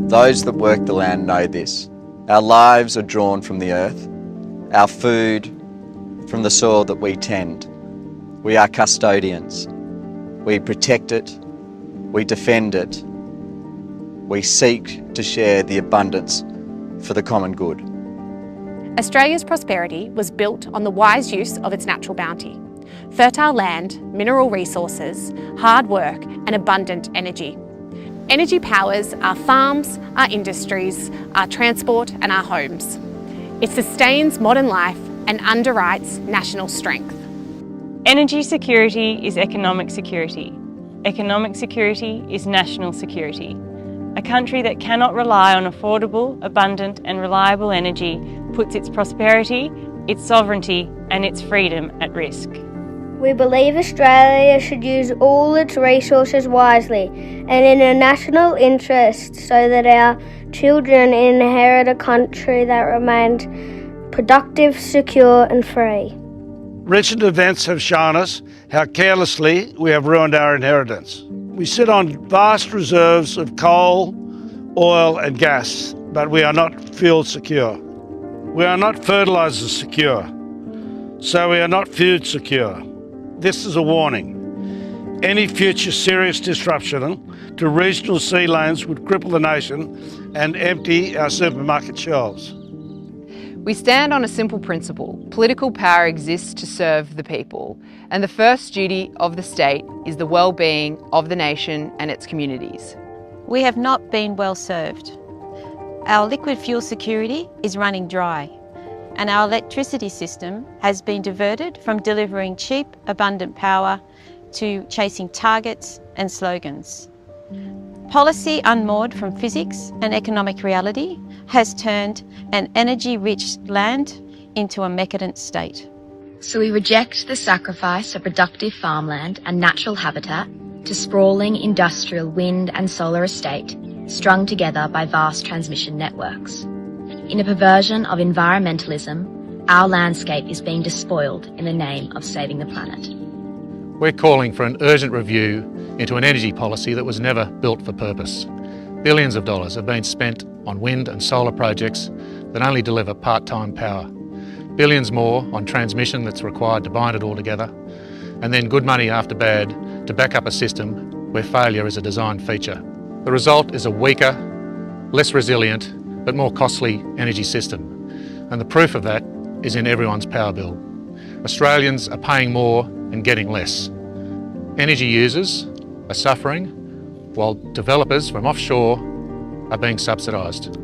Those that work the land know this. Our lives are drawn from the earth, our food from the soil that we tend. We are custodians. We protect it, we defend it, we seek to share the abundance for the common good. Australia's prosperity was built on the wise use of its natural bounty. Fertile land, mineral resources, hard work and abundant energy. Energy powers our farms, our industries, our transport and our homes. It sustains modern life and underwrites national strength. Energy security is economic security. Economic security is national security. A country that cannot rely on affordable, abundant and reliable energy puts its prosperity, its sovereignty and its freedom at risk. We believe Australia should use all its resources wisely and in a national interest so that our children inherit a country that remains productive, secure and free. Recent events have shown us how carelessly we have ruined our inheritance. We sit on vast reserves of coal, oil and gas, but we are not fuel secure. We are not fertiliser secure, so we are not food secure. This is a warning. Any future serious disruption to regional sea lanes would cripple the nation and empty our supermarket shelves. We stand on a simple principle. Political power exists to serve the people, and the first duty of the state is the well-being of the nation and its communities. We have not been well served. Our liquid fuel security is running dry, and our electricity system has been diverted from delivering cheap, abundant power to chasing targets and slogans. Policy unmoored from physics and economic reality has turned an energy-rich land into a decadent state. So we reject the sacrifice of productive farmland and natural habitat to sprawling industrial wind and solar estate strung together by vast transmission networks. In a perversion of environmentalism, our landscape is being despoiled in the name of saving the planet. We're calling for an urgent review into an energy policy that was never built for purpose. Billions of dollars have been spent on wind and solar projects that only deliver part-time power. Billions more on transmission that's required to bind it all together, and then good money after bad to back up a system where failure is a design feature. The result is a weaker, less resilient, but more costly energy system. And the proof of that is in everyone's power bill. Australians are paying more and getting less. Energy users are suffering, while developers from offshore are being subsidised.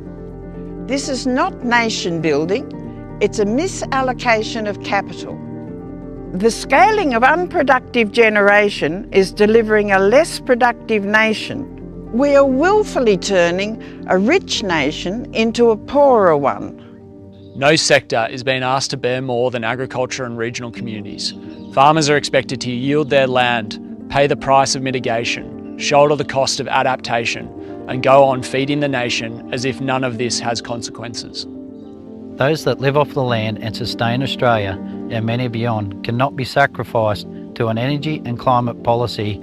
This is not nation building, it's a misallocation of capital. The scaling of unproductive generation is delivering a less productive nation. We are willfully turning a rich nation into a poorer one. No sector is being asked to bear more than agriculture and regional communities. Farmers are expected to yield their land, pay the price of mitigation, shoulder the cost of adaptation, and go on feeding the nation as if none of this has consequences. Those that live off the land and sustain Australia, and many beyond, cannot be sacrificed to an energy and climate policy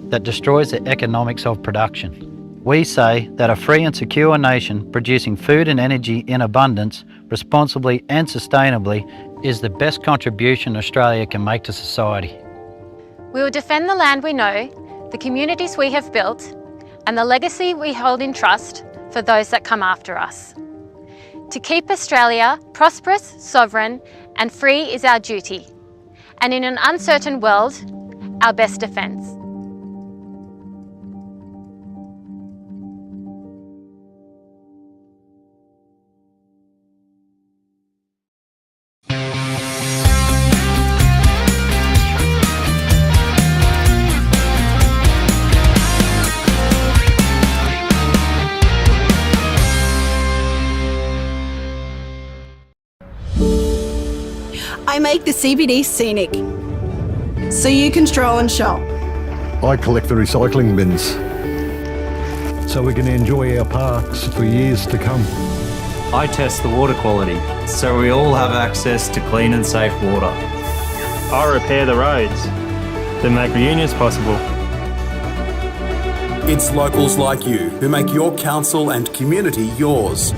that destroys the economics of production. We say that a free and secure nation producing food and energy in abundance, responsibly and sustainably, is the best contribution Australia can make to society. We will defend the land we know, the communities we have built, and the legacy we hold in trust for those that come after us. To keep Australia prosperous, sovereign, and free is our duty, and in an uncertain world, our best defence. I make the CBD scenic, so you can stroll and shop. I collect the recycling bins, so we can enjoy our parks for years to come. I test the water quality, so we all have access to clean and safe water. I repair the roads that make reunions possible. It's locals like you who make your council and community yours.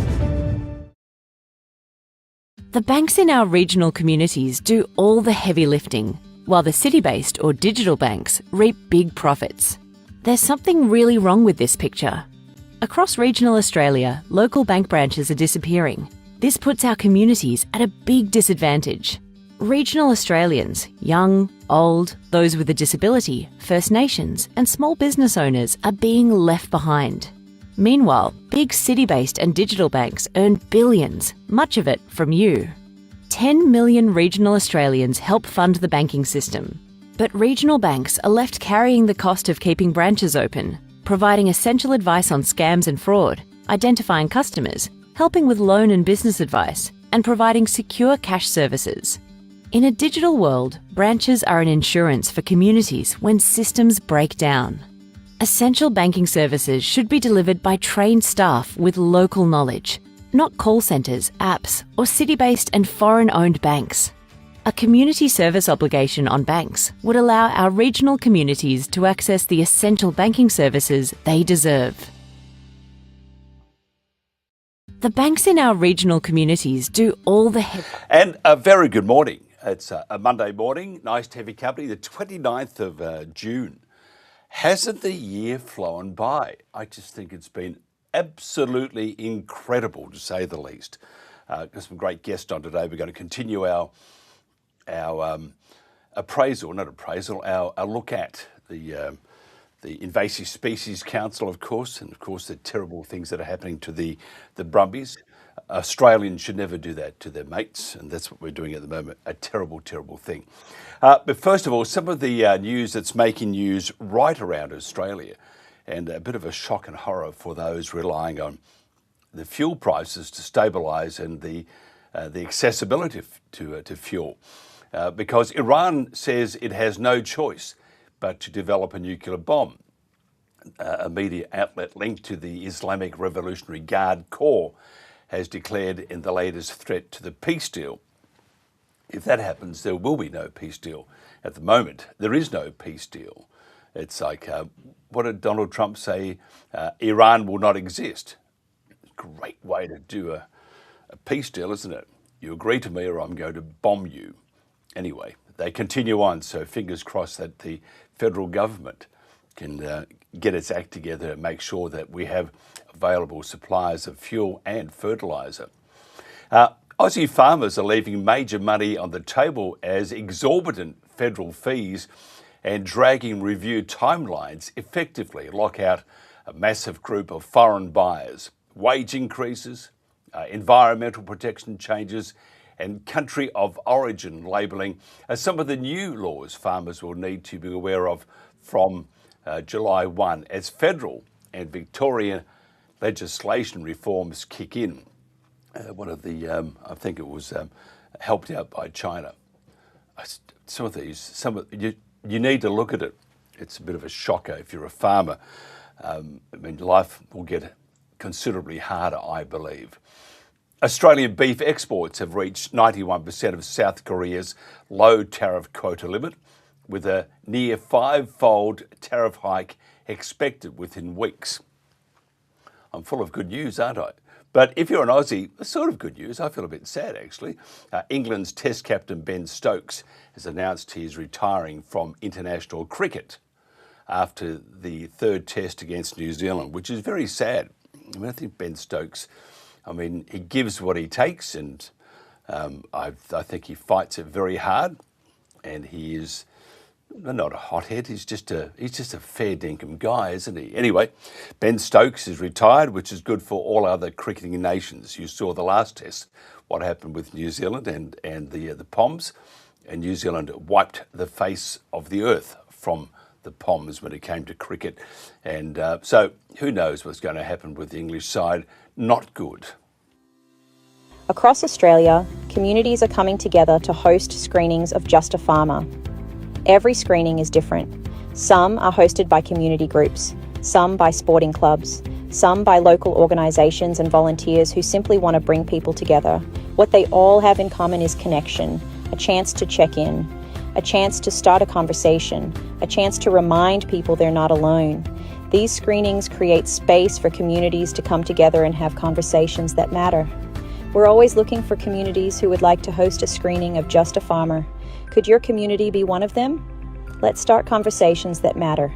The banks in our regional communities do all the heavy lifting, while the city-based or digital banks reap big profits. There's something really wrong with this picture. Across regional Australia, local bank branches are disappearing. This puts our communities at a big disadvantage. Regional Australians, young, old, those with a disability, First Nations and small business owners are being left behind. Meanwhile, big city-based and digital banks earn billions, much of it from you. 10 million regional Australians help fund the banking system. But regional banks are left carrying the cost of keeping branches open, providing essential advice on scams and fraud, identifying customers, helping with loan and business advice, and providing secure cash services. In a digital world, branches are an insurance for communities when systems break down. Essential banking services should be delivered by trained staff with local knowledge, not call centres, apps, or city-based and foreign-owned banks. A community service obligation on banks would allow our regional communities to access the essential banking services they deserve. The banks in our regional communities do all the heavy... And a very good morning. It's a Monday morning, nice to have your company, the 29th of June. Hasn't the year flown by? I just think it's been absolutely incredible, to say the least. Got some great guests on today. We're going to continue our look at the Invasive Species Council, of course, and of course the terrible things that are happening to the Brumbies. Australians should never do that to their mates, and that's what we're doing at the moment, a terrible, terrible thing. But first of all, some of the news that's making news right around Australia, and a bit of a shock and horror for those relying on the fuel prices to stabilise and the accessibility to fuel. Because Iran says it has no choice but to develop a nuclear bomb. A media outlet linked to the Islamic Revolutionary Guard Corps has declared in the latest threat to the peace deal. If that happens, there will be no peace deal. At the moment, there is no peace deal. It's like, what did Donald Trump say? Iran will not exist. Great way to do a peace deal, isn't it? You agree to me or I'm going to bomb you. Anyway, they continue on, so fingers crossed that the federal government can get its act together and make sure that we have available supplies of fuel and fertiliser. Aussie farmers are leaving major money on the table as exorbitant federal fees and dragging review timelines effectively lock out a massive group of foreign buyers. Wage increases, environmental protection changes and country of origin labelling are some of the new laws farmers will need to be aware of from July 1 as federal and Victorian legislation reforms kick in. One of the, I think it was helped out by China. Some of these, you need to look at it. It's a bit of a shocker if you're a farmer. I mean, life will get considerably harder, I believe. Australian beef exports have reached 91% of South Korea's low tariff quota limit, with a near 5-fold tariff hike expected within weeks. I'm full of good news, aren't I? But if you're an Aussie, it's sort of good news. I feel a bit sad, actually. England's Test captain Ben Stokes has announced he's retiring from international cricket after the third Test against New Zealand, which is very sad. I mean, I think Ben Stokes, he gives what he takes, and I think he fights it very hard, and he is not a hothead. He's just a fair dinkum guy, isn't he? Anyway, Ben Stokes is retired, which is good for all other cricketing nations. You saw the last Test, what happened with New Zealand and the Poms, and New Zealand wiped the face of the earth from the Poms when it came to cricket. And so who knows what's going to happen with the English side? Not good. Across Australia, communities are coming together to host screenings of Just a Farmer. Every screening is different. Some are hosted by community groups, some by sporting clubs, some by local organisations and volunteers who simply want to bring people together. What they all have in common is connection, a chance to check in, a chance to start a conversation, a chance to remind people they're not alone. These screenings create space for communities to come together and have conversations that matter. We're always looking for communities who would like to host a screening of Just a Farmer. Could your community be one of them? Let's start conversations that matter.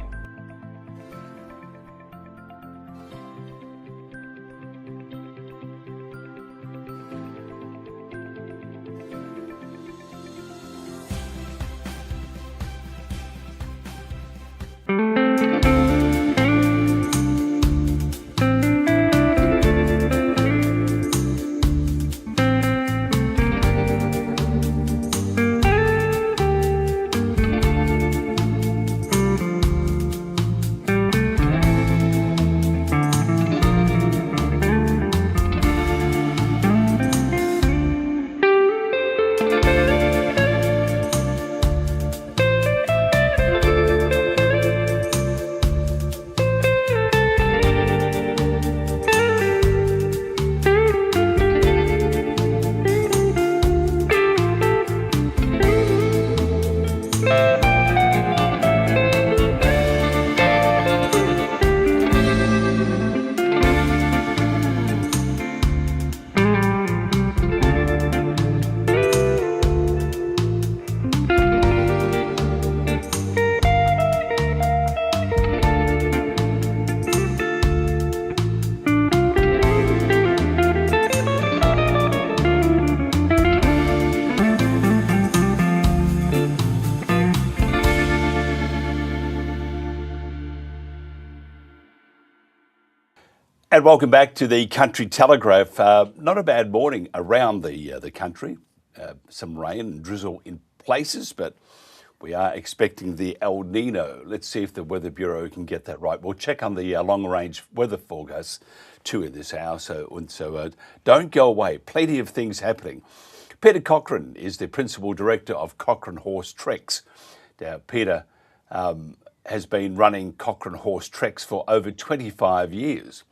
And welcome back to the Country Telegraph. Not a bad morning around the country. Some rain and drizzle in places, but we are expecting the El Nino. Let's see if the Weather Bureau can get that right. We'll check on the long-range weather forecast too in this hour, so don't go away. Plenty of things happening. Peter Cochran is the Principal Director of Cochran Horse Treks. Now, Peter has been running Cochran Horse Treks for over 25 years.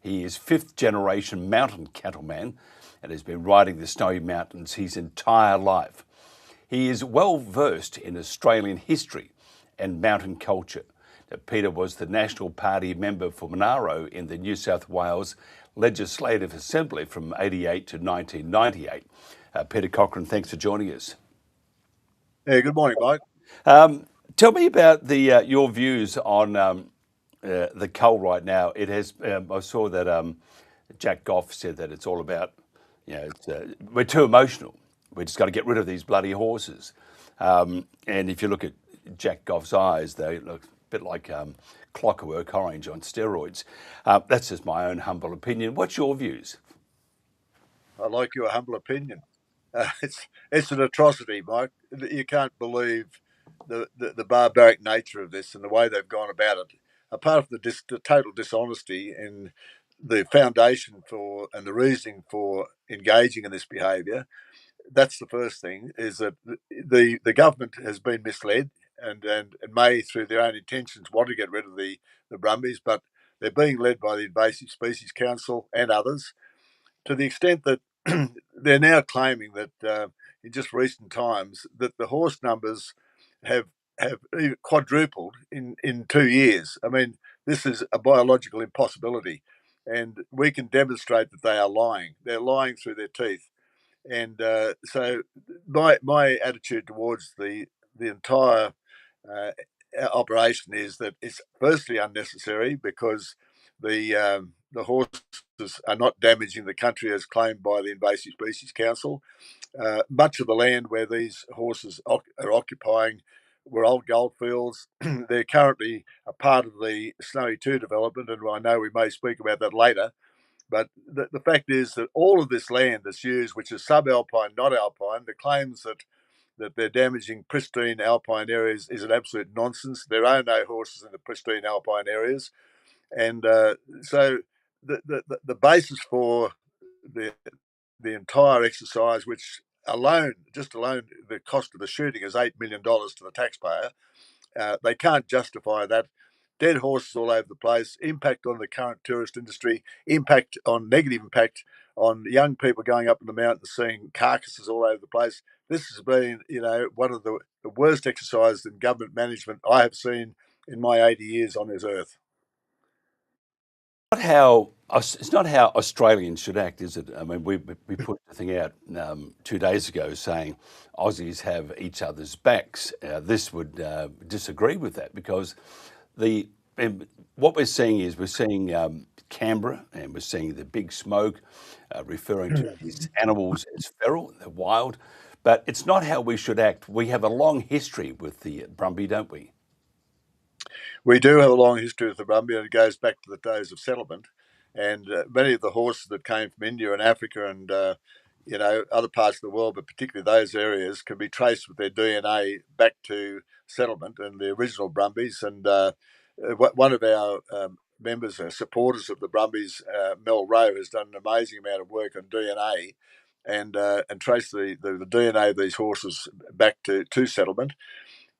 He is fifth-generation mountain cattleman and has been riding the snowy mountains his entire life. He is well-versed in Australian history and mountain culture. Now, Peter was the National Party member for Monaro in the New South Wales Legislative Assembly from 88 to 1998. Peter Cochran, thanks for joining us. Yeah, good morning, Mike. Tell me about your views on the Cull right now. It has. I saw that Jack Goff said that it's all about, we're too emotional. We just got to get rid of these bloody horses. And if you look at Jack Goff's eyes, they look a bit like clockwork orange on steroids. That's just my own humble opinion. What's your views? I like your humble opinion. It's an atrocity, Mike. You can't believe the barbaric nature of this and the way they've gone about it. Apart from the total dishonesty and the foundation for and the reasoning for engaging in this behaviour, that's the first thing, is that the government has been misled and may, through their own intentions, want to get rid of the Brumbies, but they're being led by the Invasive Species Council and others, to the extent that they're now claiming that in just recent times that the horse numbers have quadrupled in 2 years. I mean, this is a biological impossibility, and we can demonstrate that they are lying. They're lying through their teeth. And so my attitude towards the entire operation is that it's firstly unnecessary, because the horses are not damaging the country as claimed by the Invasive Species Council. Much of the land where these horses are occupying were old goldfields. They're currently a part of the Snowy 2 development, and I know we may speak about that later. But the fact is that all of this land that's used, which is subalpine, not alpine, the claims that they're damaging pristine alpine areas is an absolute nonsense. There are no horses in the pristine alpine areas. And so the basis for the entire exercise, which just alone, the cost of the shooting is $8 million to the taxpayer. They can't justify that. Dead horses all over the place, impact on the current tourist industry, negative impact on young people going up in the mountains, seeing carcasses all over the place. This has been, one of the worst exercises in government management I have seen in my 80 years on this earth. It's not how Australians should act, is it? I mean, we put the thing out 2 days ago saying Aussies have each other's backs. This would disagree with that, because what we're seeing is Canberra, and we're seeing the big smoke, referring to these animals as feral, they're wild, but it's not how we should act. We have a long history with the Brumby, don't we? We do have a long history with the Brumby, and it goes back to the days of settlement. And many of the horses that came from India and Africa and other parts of the world, but particularly those areas, can be traced with their DNA back to settlement and the original Brumbies. And one of our members, supporters of the Brumbies, Mel Rowe, has done an amazing amount of work on DNA and traced the DNA of these horses back to settlement.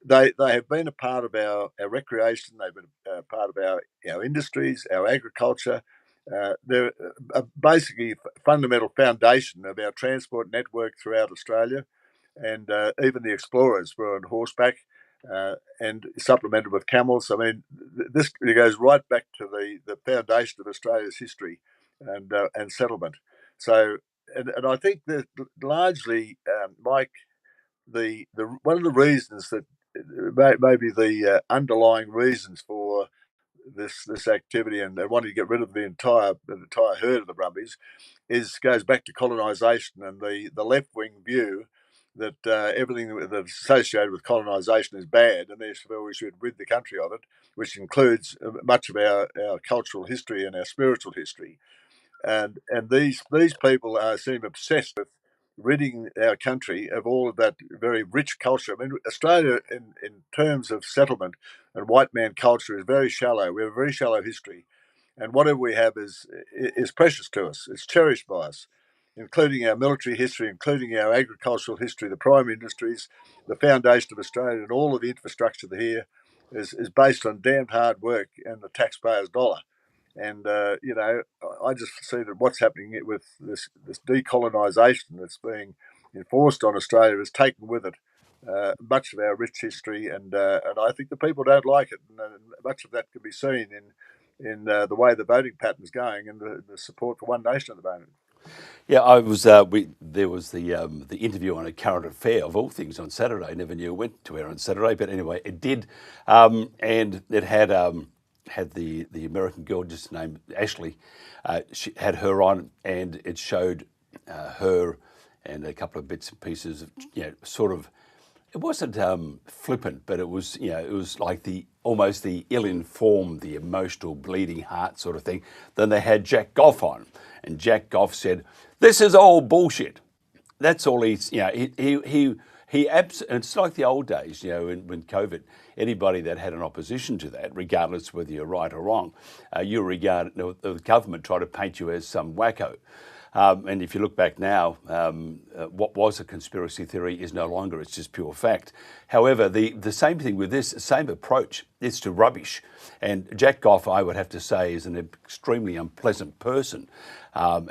They have been a part of our recreation. They've been a part of our industries, our agriculture. They're basically a fundamental foundation of our transport network throughout Australia. And even the explorers were on horseback and supplemented with camels. I mean, this goes right back to the foundation of Australia's history and settlement. So, and I think that largely, Mike, the one of the reasons that maybe the underlying reasons for this activity and wanting to get rid of the entire herd of the Brumbies goes back to colonisation and the left wing view that everything that's associated with colonisation is bad, and therefore we should rid the country of it, which includes much of our cultural history and our spiritual history. And these people seem obsessed with ridding our country of all of that very rich culture. I mean, Australia, in terms of settlement and white man culture, is very shallow. We have a very shallow history, and whatever we have is precious to us. It's cherished by us, including our military history, including our agricultural history, the primary industries, the foundation of Australia, and all of the infrastructure here is based on damned hard work and the taxpayer's dollar. And I just see that what's happening with this decolonisation that's being enforced on Australia has taken with it much of our rich history, and I think the people don't like it, and much of that can be seen in the way the voting pattern's going and the support for One Nation at the moment. Yeah, I was. There was the interview on A Current Affair of all things on Saturday. I never knew it went to air on Saturday, but anyway, it did, and it had the American girl just named Ashley. She had her on, and it showed her and a couple of bits and pieces of sort of. It wasn't flippant, but it was it was like almost the ill-informed, the emotional, bleeding heart sort of thing. Then they had Jack Goff on, and Jack Goff said, "This is all bullshit." That's all he's it's like the old days, when COVID, anybody that had an opposition to that, regardless whether you're right or wrong, the government tried to paint you as some wacko. And if you look back now, what was a conspiracy theory is no longer, it's just pure fact. However, the same thing with this, same approach is to rubbish. And Jack Goff, I would have to say, is an extremely unpleasant person.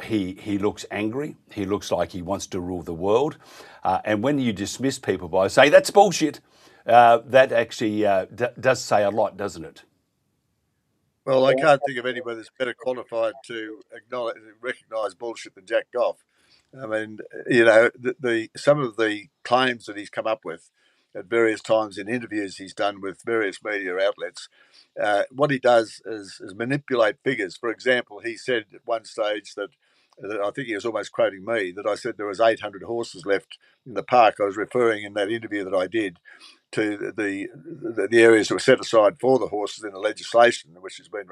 He looks angry. He looks like he wants to rule the world. And when you dismiss people by saying, that's bullshit, that actually does say a lot, doesn't it? Well, I can't think of anybody that's better qualified to recognise bullshit than Jack Goff. I mean, some of the claims that he's come up with at various times in interviews he's done with various media outlets, what he does is manipulate figures. For example, he said at one stage that I think he was almost quoting me, that I said there was 800 horses left in the park. I was referring in that interview that I did to the areas that were set aside for the horses in the legislation, which has been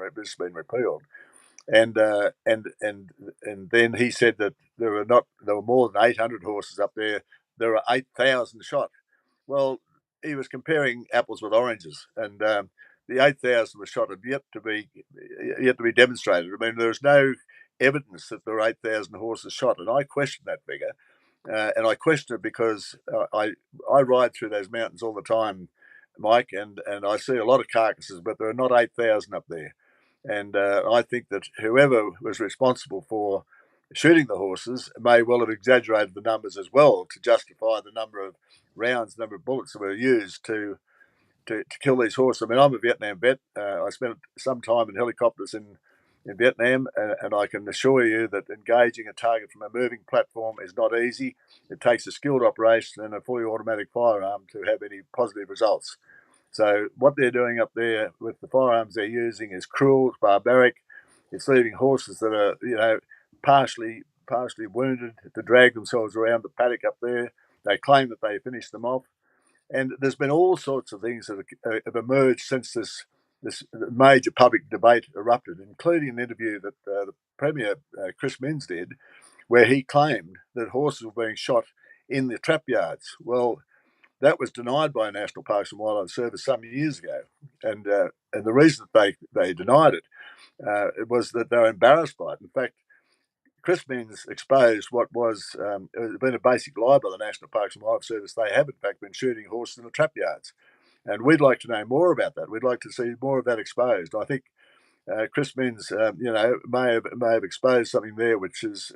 repealed. And then he said that there were more than 800 horses up there. There are 8,000 shot. Well, he was comparing apples with oranges, and the 8,000 was shot had yet to be demonstrated. I mean, there's no evidence that there are 8,000 horses shot, and I question that figure. And I question it because I ride through those mountains all the time, Mike, and I see a lot of carcasses, but there are not 8,000 up there. And I think that whoever was responsible for shooting the horses may well have exaggerated the numbers as well to justify the number of rounds, number of bullets that were used to kill these horses. I mean, I'm a Vietnam vet. I spent some time in helicopters in in Vietnam, and I can assure you that engaging a target from a moving platform is not easy. It takes a skilled operation and a fully automatic firearm to have any positive results. So what they're doing up there with the firearms they're using is cruel, it's barbaric. It's leaving horses that are, partially wounded to drag themselves around the paddock up there. They claim that they finished them off. And there's been all sorts of things that have emerged since this major public debate erupted, including an interview that the Premier, Chris Minns, did, where he claimed that horses were being shot in the trap yards. Well, that was denied by National Parks and Wildlife Service some years ago, and the reason that they denied it was that they were embarrassed by it. In fact, Chris Minns exposed what was been a basic lie by the National Parks and Wildlife Service. They have, in fact, been shooting horses in the trap yards. And we'd like to know more about that. We'd like to see more of that exposed. I think Chris Minns, may have exposed something there, which is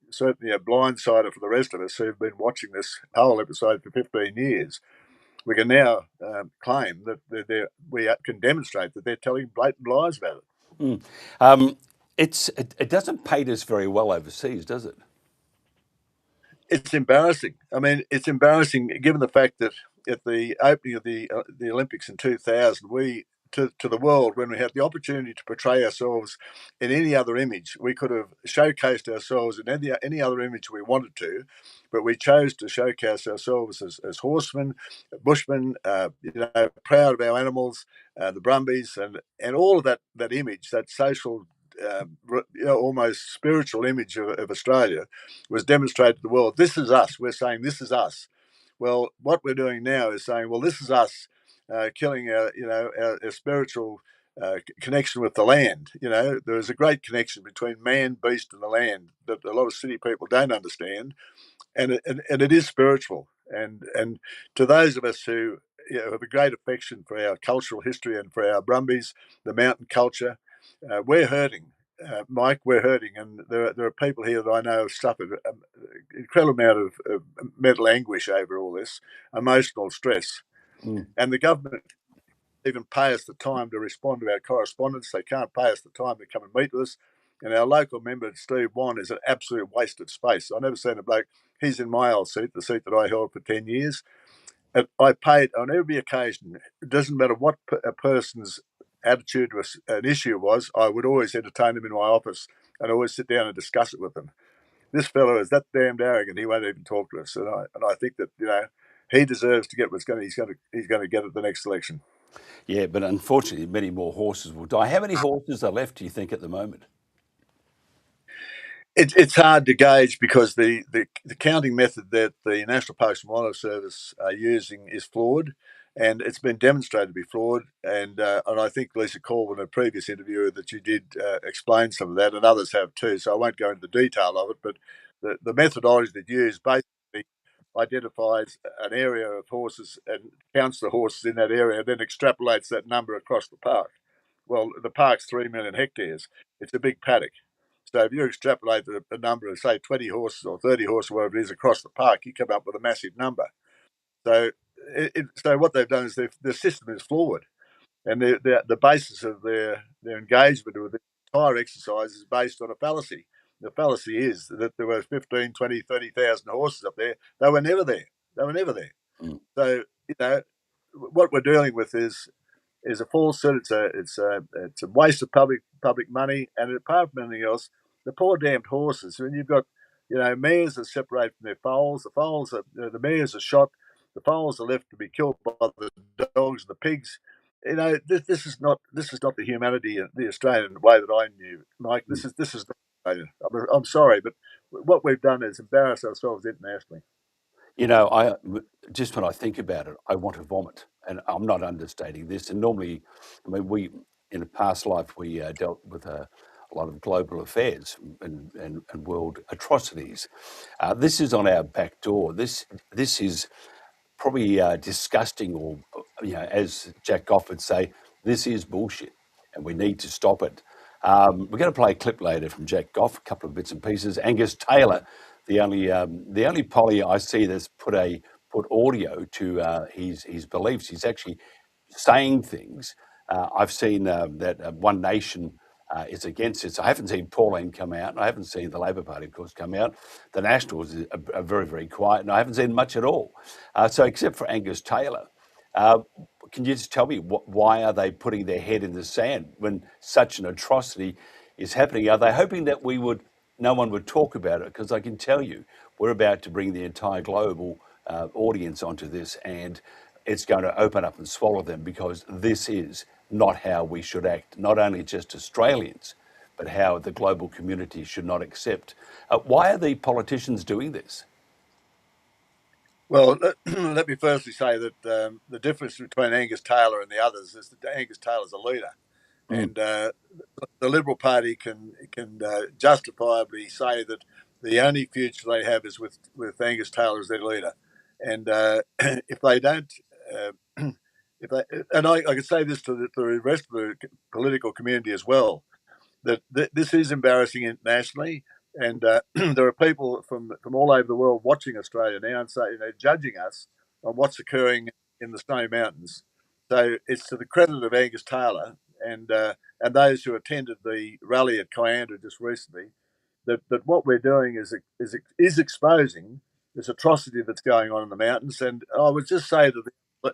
certainly a blindsider for the rest of us who've been watching this whole episode for 15 years. We can now claim that we can demonstrate that they're telling blatant lies about it. It doesn't paint us very well overseas, does it? It's embarrassing. I mean, it's embarrassing given the fact that at the opening of the Olympics in 2000, we to the world, when we had the opportunity to portray ourselves in any other image, we could have showcased ourselves in any other image we wanted to, but we chose to showcase ourselves as horsemen, bushmen, proud of our animals, the Brumbies, and all of that image, that social, almost spiritual image of Australia was demonstrated to the world. This is us. We're saying this is us. Well, what we're doing now is saying, well, this is us killing our spiritual connection with the land. There is a great connection between man, beast, and the land that a lot of city people don't understand, and it is spiritual. And to those of us who have a great affection for our cultural history and for our Brumbies, the mountain culture, we're hurting. Mike, we're hurting, and there are people here that I know have suffered an incredible amount of mental anguish over all this, emotional stress. And the government even pay us the time to respond to our correspondence. They can't pay us the time to come and meet with us. And our local member, Steve Wan, is an absolute waste of space. I've never seen a bloke. He's in my old seat, the seat that I held for 10 years. And I paid on every occasion. It doesn't matter what a person's attitude to an issue was, I would always entertain them in my office and always sit down and discuss it with them. This fellow is that damned arrogant. He won't even talk to us, and I think that he deserves to get what's he's going to get at the next election. Yeah, but unfortunately, many more horses will die. How many horses are left, do you think, at the moment? It's hard to gauge because the counting method that the National Parks and Wildlife Service are using is flawed, and it's been demonstrated to be flawed. And I think Lisa Cull, in a previous interview, that you did explain some of that, and others have too. So I won't go into the detail of it, but the methodology that used basically identifies an area of horses and counts the horses in that area, then extrapolates that number across the park. Well, the park's 3 million hectares. It's a big paddock. So if you extrapolate a number of, say, 20 horses or 30 horses, whatever it is, across the park, you come up with a massive number. So so what they've done is the system is flawed. And the basis of their engagement with the entire exercise is based on a fallacy. The fallacy is that there were 15, 20, 30,000 horses up there. They were never there. So, what we're dealing with is a falsehood. It's a waste of public money, and apart from anything else, the poor damned horses. When you've got mares are separated from their foals, the mares are shot, the foals are left to be killed by the dogs and the pigs. This is not the humanity, the Australian way that I knew, Mike. This is not Australian. I'm sorry, but what we've done is embarrass ourselves internationally. I just when I think about it, I want to vomit, and I'm not understating this. And normally, we in a past life we dealt with a lot of global affairs and world atrocities. This is on our back door. This is probably disgusting, or as Jack Goff would say, this is bullshit, and we need to stop it. We're going to play a clip later from Jack Goff, a couple of bits and pieces. Angus Taylor, the only polly I see that's put audio to his beliefs. He's actually saying things. I've seen that One Nation is against it. So I haven't seen Pauline come out, and I haven't seen the Labor Party, of course, come out. The Nationals are very, very quiet, and I haven't seen much at all. So except for Angus Taylor, can you just tell me why are they putting their head in the sand when such an atrocity is happening? Are they hoping that no one would talk about it? Because I can tell you, we're about to bring the entire global audience onto this, and it's going to open up and swallow them, because this is not how we should act, not only just Australians, but how the global community should not accept. Why are the politicians doing this? Well, let me firstly say that the difference between Angus Taylor and the others is that Angus Taylor's a leader. And the Liberal Party can justifiably say that the only future they have is with Angus Taylor as their leader. And if they don't, I can say this to the rest of the political community as well, that this is embarrassing internationally, and there are people from all over the world watching Australia now and judging us on what's occurring in the Snowy Mountains. So it's to the credit of Angus Taylor and those who attended the rally at Kianda just recently that what we're doing is exposing this atrocity that's going on in the mountains. And I would just say to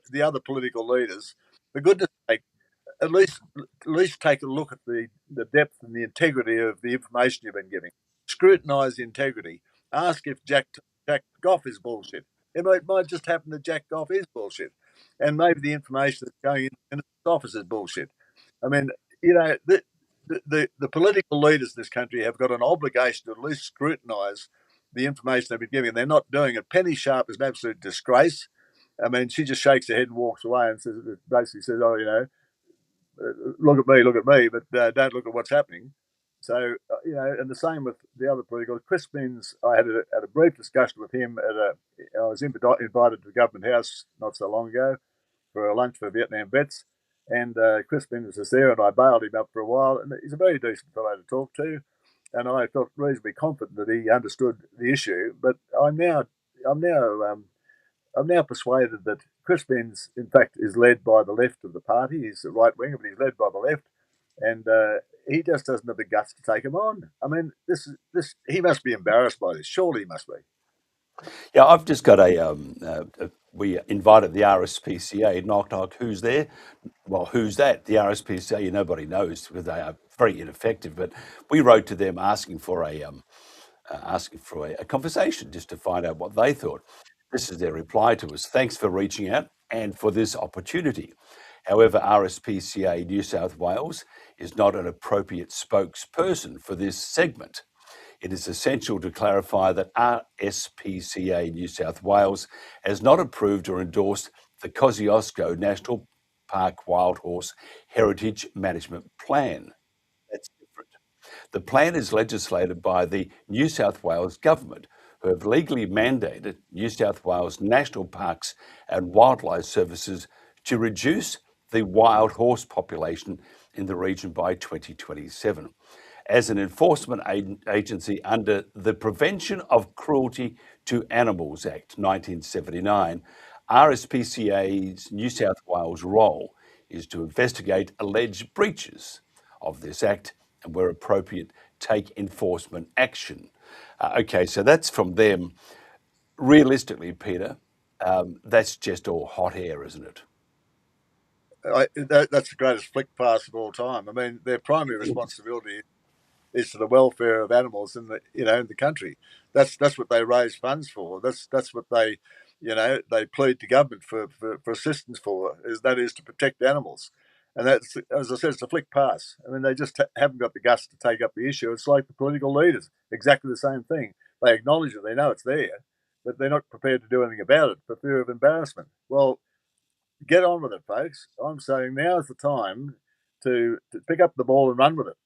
the other political leaders, for goodness sake, at least take a look at the depth and the integrity of the information you've been giving. Scrutinise the integrity. Ask if Jack Goff is bullshit. It might just happen that Jack Goff is bullshit, and maybe the information that's going in his office is bullshit. I mean, the political leaders in this country have got an obligation to at least scrutinise the information they've been giving. They're not doing it. Penny Sharp is an absolute disgrace. I mean, she just shakes her head and walks away and basically says, "Oh, look at me, but don't look at what's happening." So, and the same with the other political. Chris Minns, I had a brief discussion with him I was invited to the Government House not so long ago for a lunch for Vietnam vets, and Chris Minns was there, and I bailed him up for a while, and he's a very decent fellow to talk to, and I felt reasonably confident that he understood the issue, but I'm now persuaded that Chris Minns, in fact, is led by the left of the party. He's a right winger, but he's led by the left, and he just doesn't have the guts to take him on. I mean, he must be embarrassed by this. Surely he must be. Yeah, I've just got we invited the RSPCA. Knock, knock. Who's there? Well, who's that? The RSPCA. Nobody knows because they are very ineffective. But we wrote to them asking for a conversation just to find out what they thought. This is their reply to us. Thanks for reaching out and for this opportunity. However, RSPCA New South Wales is not an appropriate spokesperson for this segment. It is essential to clarify that RSPCA New South Wales has not approved or endorsed the Kosciuszko National Park Wild Horse Heritage Management Plan. That's different. The plan is legislated by the New South Wales Government, who have legally mandated New South Wales National Parks and Wildlife Services to reduce the wild horse population in the region by 2027. As an enforcement agency under the Prevention of Cruelty to Animals Act 1979, RSPCA's New South Wales role is to investigate alleged breaches of this act and, where appropriate, take enforcement action. Okay, so that's from them. Realistically, Peter, that's just all hot air, isn't it? That's the greatest flick pass of all time. I mean, their primary responsibility is to the welfare of animals in the country. That's what they raise funds for. That's what they plead to government for assistance for. That is to protect animals. And that's, as I said, it's a flick pass. I mean, they just haven't got the guts to take up the issue. It's like the political leaders, exactly the same thing. They acknowledge it, they know it's there, but they're not prepared to do anything about it for fear of embarrassment. Well, get on with it, folks. I'm saying now is the time to pick up the ball and run with it.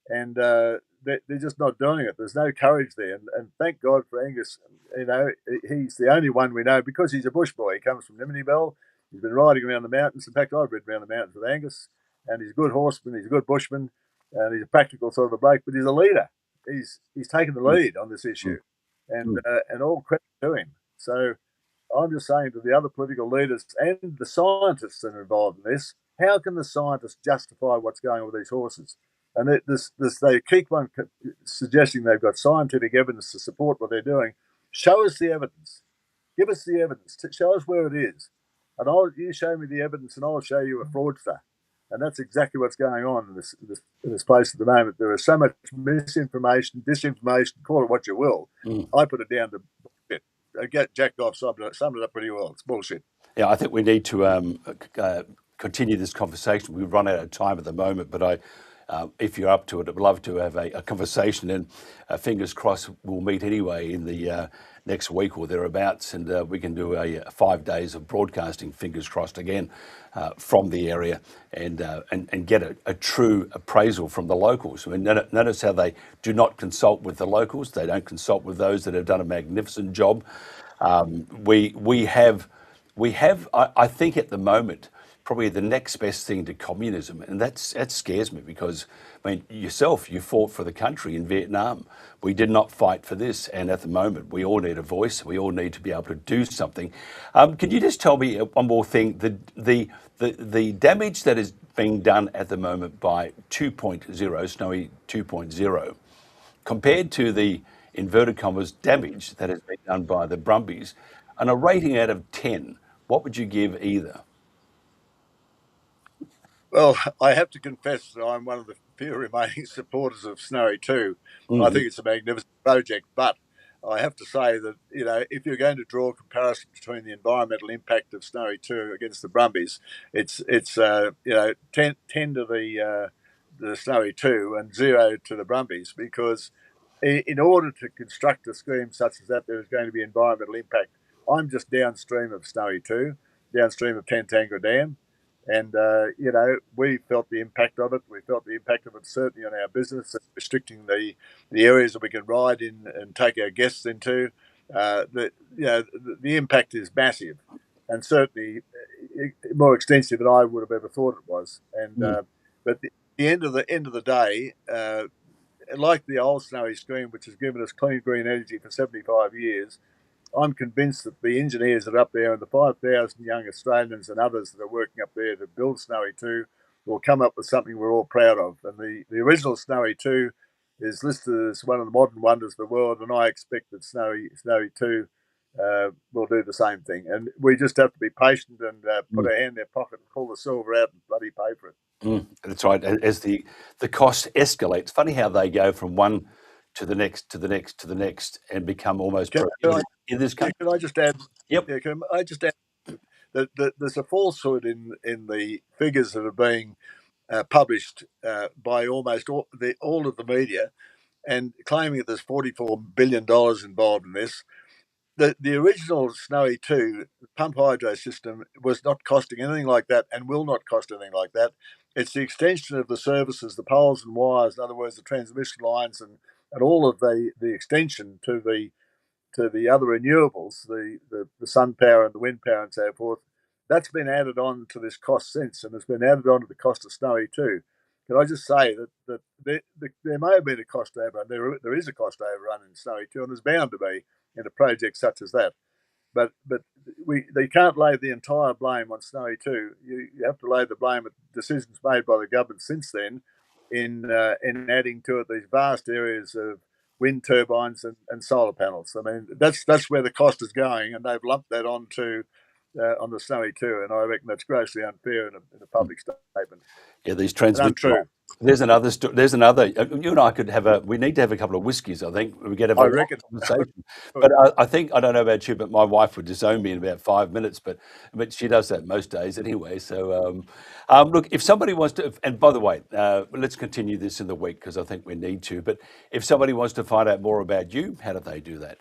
And they're just not doing it. There's no courage there. And thank God for Angus. He's the only one we know because he's a bush boy. He comes from Nimini Bell. He's been riding around the mountains. In fact, I've ridden around the mountains with Angus, and he's a good horseman. He's a good bushman, and he's a practical sort of a bloke. But he's a leader. He's taken the lead on this issue, and all credit to him. So I'm just saying to the other political leaders and the scientists that are involved in this, how can the scientists justify what's going on with these horses? And they keep on suggesting they've got scientific evidence to support what they're doing. Show us the evidence. Give us the evidence. Show us where it is. And you show me the evidence and I'll show you a fraudster. And that's exactly what's going on in this place at the moment. There is so much misinformation, disinformation, call it what you will. I put it down to bullshit. Jack Goff summed it up pretty well. It's bullshit. Yeah, I think we need to continue this conversation. We've run out of time at the moment, but if you're up to it, I'd love to have a conversation, and fingers crossed we'll meet anyway in the next week or thereabouts, and we can do 5 days of broadcasting, fingers crossed again, from the area, and get a true appraisal from the locals. I mean, notice how they do not consult with the locals. They don't consult with those that have done a magnificent job. We have, I think at the moment, probably the next best thing to communism, and that scares me because, I mean, you fought for the country in Vietnam. We did not fight for this, and at the moment, we all need a voice. We all need to be able to do something. Can you just tell me one more thing? The damage that is being done at the moment by 2.0, Snowy 2.0, compared to the inverted commas damage that has been done by the Brumbies, on a rating out of 10, what would you give either? Well, I have to confess that I'm one of the few remaining supporters of Snowy 2. I think it's a magnificent project, but I have to say that, if you're going to draw a comparison between the environmental impact of Snowy 2 against the Brumbies, it's 10 to the Snowy 2 and 0 to the Brumbies, because in order to construct a scheme such as that, there is going to be environmental impact. I'm just downstream of Snowy 2, downstream of Tantanga Dam. And, we felt the impact of it. We felt the impact of it certainly on our business, restricting the areas that we can ride in and take our guests into. The impact is massive, and certainly more extensive than I would have ever thought it was. And but the end of the day, like the old Snowy scheme, which has given us clean green energy for 75 years, I'm convinced that the engineers that are up there and the 5,000 young Australians and others that are working up there to build Snowy 2 will come up with something we're all proud of. And the original Snowy 2 is listed as one of the modern wonders of the world, and I expect that Snowy 2 will do the same thing. And we just have to be patient and put our hand in their pocket and pull the silver out and bloody pay for it. That's right. As the cost escalates, funny how they go from one to the next, to the next, to the next, and become almost prohibitive in this country. Can I just add? Yep. Yeah, can I just add that there's a falsehood in the figures that are being published by almost all of the media, and claiming that there's $44 billion involved in this. The original Snowy 2 pump hydro system was not costing anything like that and will not cost anything like that. It's the extension of the services, the poles and wires, in other words, the transmission lines and all of the extension to the other renewables, the sun power and the wind power and so forth. That's been added on to this cost since, and it's been added on to the cost of Snowy 2. Can I just say that there may have been a cost overrun. There is a cost overrun in Snowy 2, and there's bound to be in a project such as that. But they can't lay the entire blame on Snowy 2. You have to lay the blame at decisions made by the government since then in adding to it these vast areas of wind turbines and solar panels. I mean, that's where the cost is going, and they've lumped that on the Snowy 2, and I reckon that's grossly unfair in a public statement. Yeah, these transmission. There's another. You and I could have we need to have a couple of whiskies. I think we get a conversation. But I think, I don't know about you, but my wife would disown me in about 5 minutes. But she does that most days anyway. So look, if somebody wants to, and by the way, let's continue this in the week because I think we need to. But if somebody wants to find out more about you, how do they do that?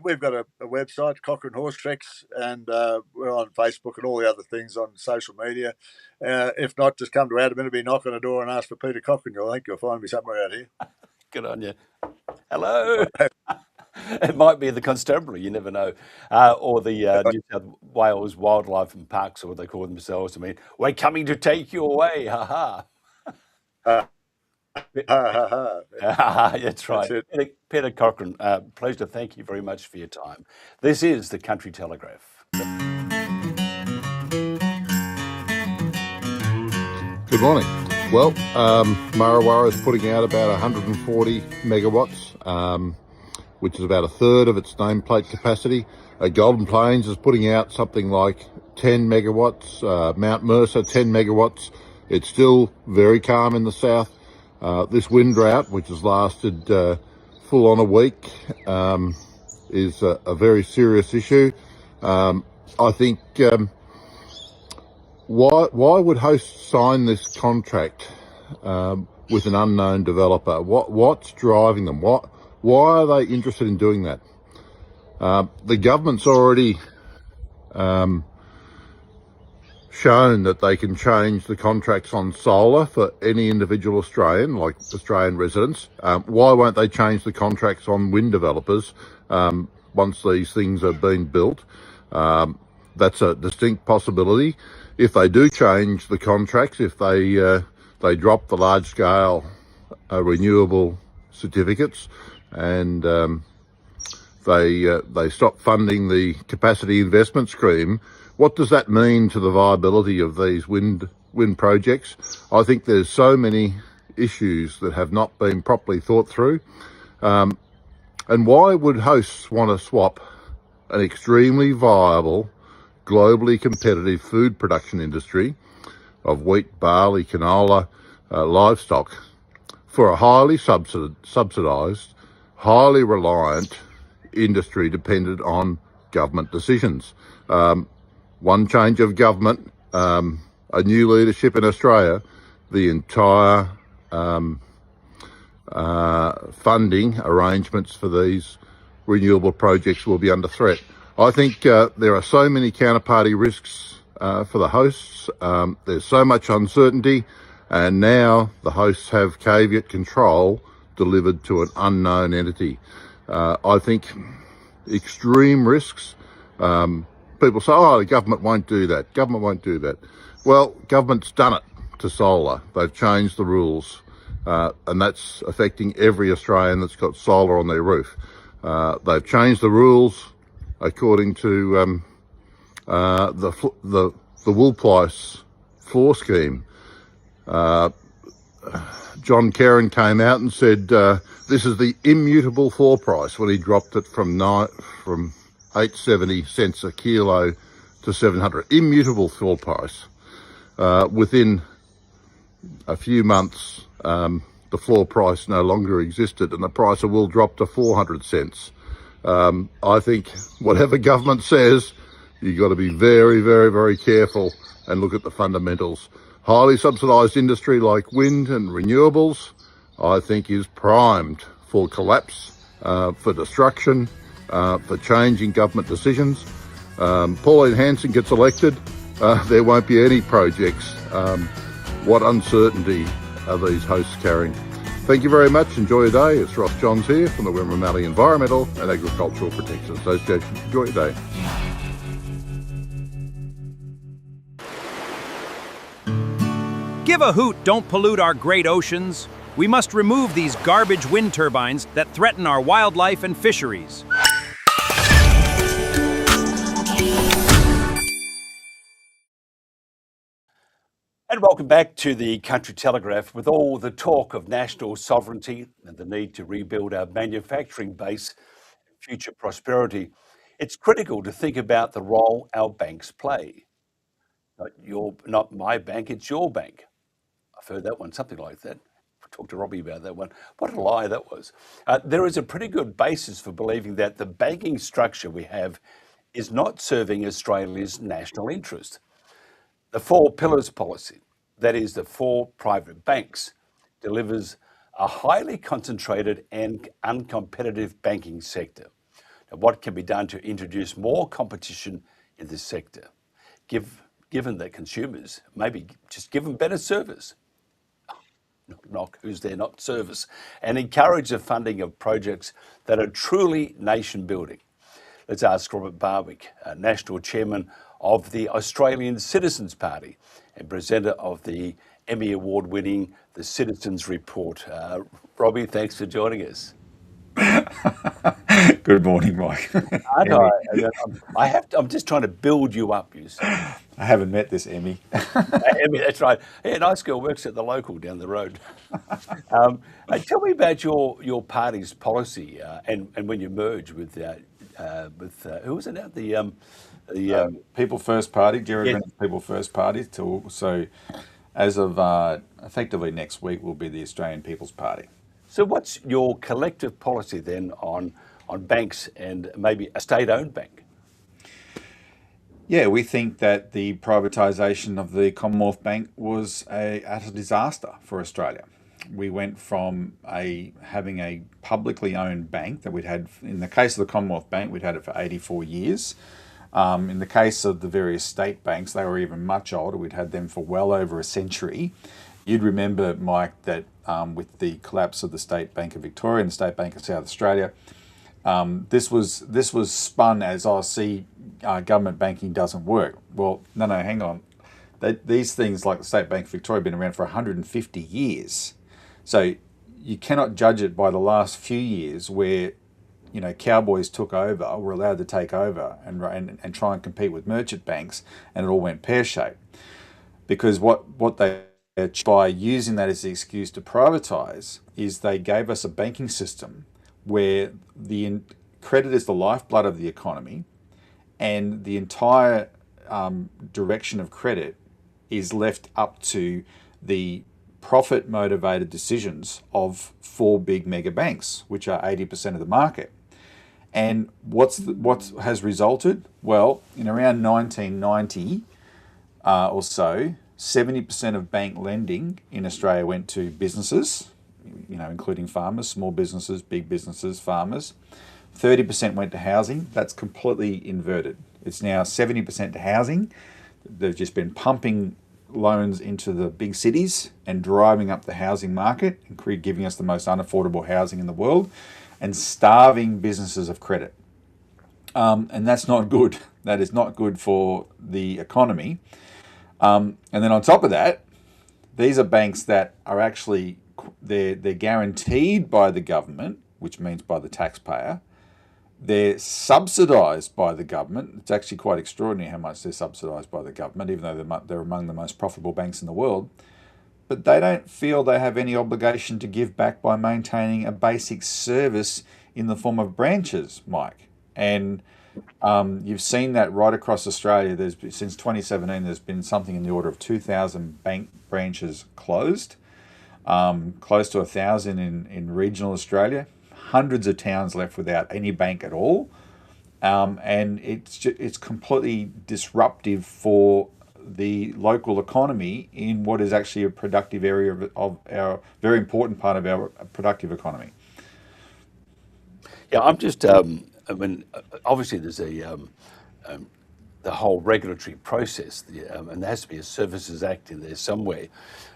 We've got a website, Cochran Horse Treks, and we're on Facebook and all the other things on social media. If not, just come to Adam and be knock on the door and ask for Peter Cochran. I think you'll find me somewhere out here. Good on you. Hello. It might be the constabulary, you never know, or the New South Wales Wildlife and Parks, or what they call themselves. I mean, we're coming to take you away. Ha ha. That's right. That's Peter Cochran, pleasure. Thank you very much for your time. This is the Country Telegraph. Good morning. Well, Marrawara is putting out about 140 megawatts, which is about a third of its nameplate capacity. Golden Plains is putting out something like 10 megawatts, Mount Mercer 10 megawatts. It's still very calm in the south. This wind drought, which has lasted full on a week, is a very serious issue. I think why would hosts sign this contract with an unknown developer? What's driving them? Why are they interested in doing that? The government's already shown that they can change the contracts on solar for any individual Australian, like Australian residents. Why won't they change the contracts on wind developers once these things are being built? That's a distinct possibility. If they do change the contracts, if they drop the large-scale renewable certificates and they stop funding the capacity investment scheme, what does that mean to the viability of these wind projects? I think there's so many issues that have not been properly thought through. And why would hosts want to swap an extremely viable, globally competitive food production industry of wheat, barley, canola, livestock for a highly subsidised, highly reliant industry dependent on government decisions? One change of government, a new leadership in Australia, the entire funding arrangements for these renewable projects will be under threat. I think there are so many counterparty risks for the hosts. There's so much uncertainty, and now the hosts have caveat control delivered to an unknown entity. I think extreme risks. People say, oh, the government won't do that. Government won't do that. Well, government's done it to solar. They've changed the rules, and that's affecting every Australian that's got solar on their roof. They've changed the rules according to the wool price floor scheme. John Kerrin came out and said this is the immutable floor price when he dropped it from 870 cents a kilo to 700. Immutable floor price. Within a few months, the floor price no longer existed and the price of wool dropped to 400 cents. I think whatever government says, you've got to be very, very, very careful and look at the fundamentals. Highly subsidised industry like wind and renewables, I think, is primed for collapse, for destruction, for changing government decisions. Pauline Hanson gets elected, there won't be any projects. What uncertainty are these hosts carrying? Thank you very much. Enjoy your day. It's Ross Johns here from the Wimmera Valley Environmental and Agricultural Protection Association. Enjoy your day. Give a hoot, don't pollute our great oceans. We must remove these garbage wind turbines that threaten our wildlife and fisheries. And welcome back to the Country Telegraph. With all the talk of national sovereignty and the need to rebuild our manufacturing base and future prosperity, it's critical to think about the role our banks play. Not my bank, it's your bank. I've heard that one, something like that. I talked to Robbie about that one. What a lie that was. There is a pretty good basis for believing that the banking structure we have is not serving Australia's national interest. The four pillars policy, that is the four private banks, delivers a highly concentrated and uncompetitive banking sector. Now, what can be done to introduce more competition in this sector? Given that consumers, maybe just give them better service. Knock who's there, not service. And encourage the funding of projects that are truly nation building. Let's ask Robert Barwick, National Chairman of the Australian Citizens Party and presenter of the Emmy Award winning The Citizens Report. Robbie, thanks for joining us. Good morning, Mike. I'm just trying to build you up, you see. I haven't met this Emmy. Emmy, that's right. Yeah, nice girl, works at the local down the road. Tell me about your party's policy and when you merge with who was it now? The People First Party, Gerard Yes. Renner's People First Party. So as of effectively next week will be the Australian People's Party. So what's your collective policy then on banks and maybe a state-owned bank? Yeah, we think that the privatisation of the Commonwealth Bank was a utter disaster for Australia. We went from having a publicly owned bank that we'd had, in the case of the Commonwealth Bank, we'd had it for 84 years. In the case of the various state banks, they were even much older. We'd had them for well over a century. You'd remember, Mike, that with the collapse of the State Bank of Victoria and the State Bank of South Australia, this was spun as, government banking doesn't work. Well, no, hang on. These things like the State Bank of Victoria have been around for 150 years. So you cannot judge it by the last few years where, cowboys took over, were allowed to take over and try and compete with merchant banks, and it all went pear-shaped. Because what they, by using that as the excuse to privatise, is they gave us a banking system where the credit is the lifeblood of the economy, and the entire direction of credit is left up to the profit-motivated decisions of 4 big mega banks, which are 80% of the market. And what has resulted? Well, in around 1990 or so, 70% of bank lending in Australia went to businesses, including farmers, small businesses, big businesses, farmers. 30% went to housing. That's completely inverted. It's now 70% to housing. They've just been pumping loans into the big cities and driving up the housing market and giving us the most unaffordable housing in the world and starving businesses of credit. And that's not good. That is not good for the economy. And then on top of that, these are banks that are actually, they're guaranteed by the government, which means by the taxpayer. They're subsidised by the government. It's actually quite extraordinary how much they're subsidised by the government, even though they're among the most profitable banks in the world. But they don't feel they have any obligation to give back by maintaining a basic service in the form of branches, Mike. And you've seen that right across Australia. Since 2017, there's been something in the order of 2,000 bank branches closed, close to 1,000 in regional Australia. Hundreds of towns left without any bank at all, and it's completely disruptive for the local economy in what is actually a productive area of our very important part of our productive economy. Yeah, I'm just. Obviously, there's the whole regulatory process, and there has to be a Services Act in there somewhere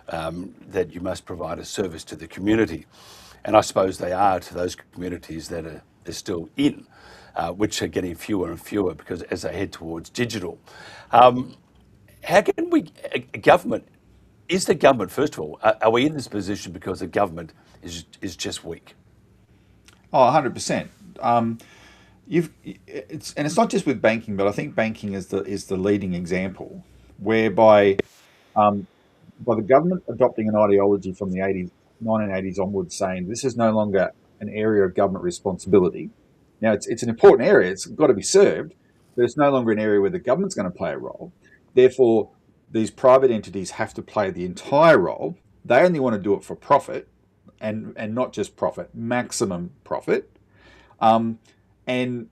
that you must provide a service to the community. And I suppose they are to those communities that they're still in, which are getting fewer and fewer because as they head towards digital. How can we, government, is the government, first of all, are we in this position because the government is just weak? Oh, 100%. It's not just with banking, but I think banking is the leading example, whereby by the government adopting an ideology from the 1980s onwards, saying this is no longer an area of government responsibility. Now, it's an important area. It's got to be served, but it's no longer an area where the government's going to play a role. Therefore, these private entities have to play the entire role. They only want to do it for profit, and not just profit, maximum profit. And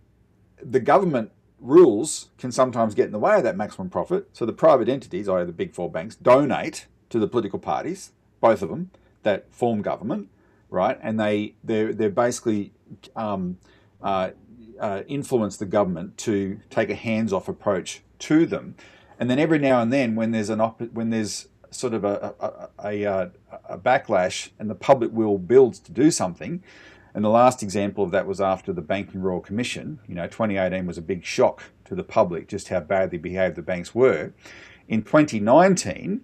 the government rules can sometimes get in the way of that maximum profit. So the private entities, i.e. the big 4 banks, donate to the political parties, both of them, that form government, right? And they're basically influence the government to take a hands-off approach to them. And then every now and then, when there's sort of a backlash and the public will builds to do something, and the last example of that was after the Banking Royal Commission. 2018 was a big shock to the public, just how badly behaved the banks were. In 2019,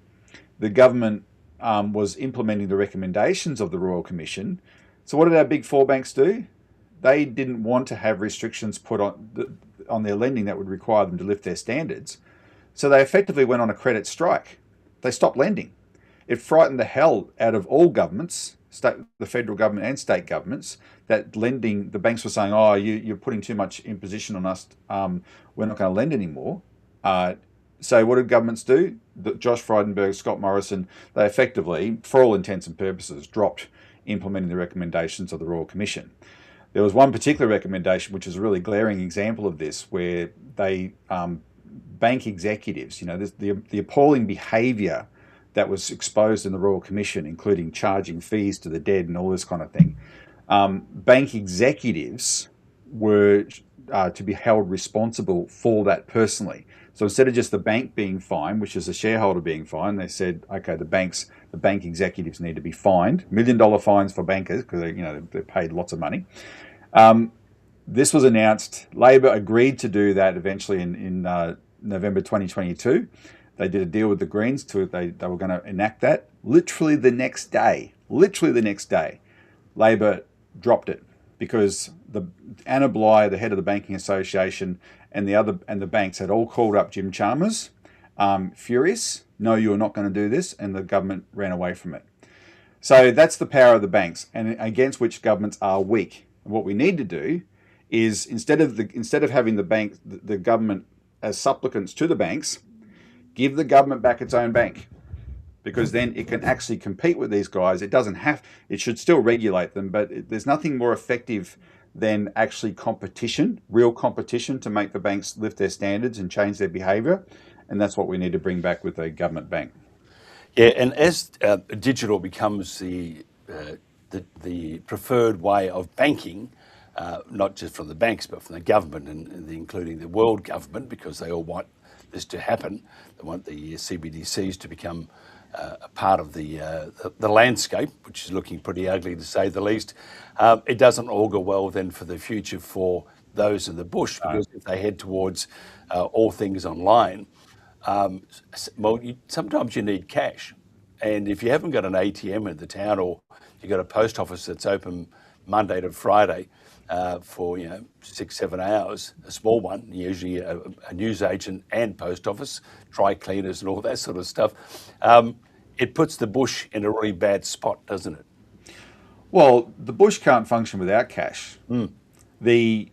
the government was implementing the recommendations of the Royal Commission. So what did our big 4 banks do? They didn't want to have restrictions put on their lending that would require them to lift their standards. So they effectively went on a credit strike. They stopped lending. It frightened the hell out of all governments, the federal government and state governments, that lending, the banks were saying, oh, you're putting too much imposition on us. We're not going to lend anymore. So what did governments do? Josh Frydenberg, Scott Morrison, they effectively, for all intents and purposes, dropped implementing the recommendations of the Royal Commission. There was one particular recommendation, which is a really glaring example of this, where they, bank executives, the appalling behaviour that was exposed in the Royal Commission, including charging fees to the dead and all this kind of thing. Bank executives were to be held responsible for that personally. So instead of just the bank being fined, which is the shareholder being fined, they said, okay, the bank executives need to be fined, $1 million fines for bankers because they're paid lots of money. This was announced. Labor agreed to do that eventually in November 2022. They did a deal with the Greens they were going to enact that. Literally the next day, Labor dropped it because Anna Bligh, the head of the Banking Association, and the banks had all called up Jim Chalmers, furious. No, you're not going to do this, and the government ran away from it. So that's the power of the banks, and against which governments are weak. And what we need to do is instead of having the government as supplicants to the banks, give the government back its own bank, because then it can actually compete with these guys. It should still regulate them, but there's nothing more effective than actually competition, real competition, to make the banks lift their standards and change their behaviour. And that's what we need to bring back with a government bank. Yeah, and as digital becomes the preferred way of banking, not just from the banks, but from the government and including the world government, because they all want this to happen. They want the CBDCs to become a part of the landscape, which is looking pretty ugly to say the least. It doesn't augur well then for the future for those in the bush, because if they head towards all things online, sometimes you need cash. And if you haven't got an ATM in the town, or you've got a post office that's open Monday to Friday for 6-7 hours, a small one, usually a newsagent and post office, dry cleaners and all that sort of stuff, it puts the bush in a really bad spot, doesn't it? Well, the bush can't function without cash. This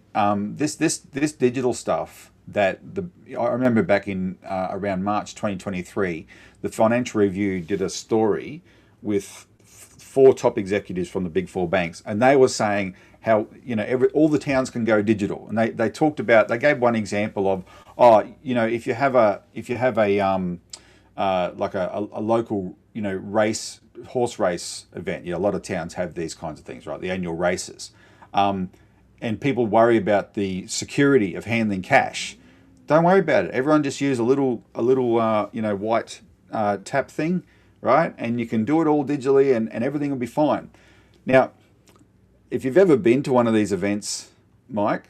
digital stuff I remember back in around March 2023, the Financial Review did a story with 4 top executives from the big 4 banks, and they were saying how all the towns can go digital, and they talked about, they gave one example of if you have a local horse race event, a lot of towns have these kinds of things, right? The annual races, and people worry about the security of handling cash. Don't worry about it. Everyone just use a little white tap thing, right? And you can do it all digitally, and everything will be fine. Now, if you've ever been to one of these events, Mike,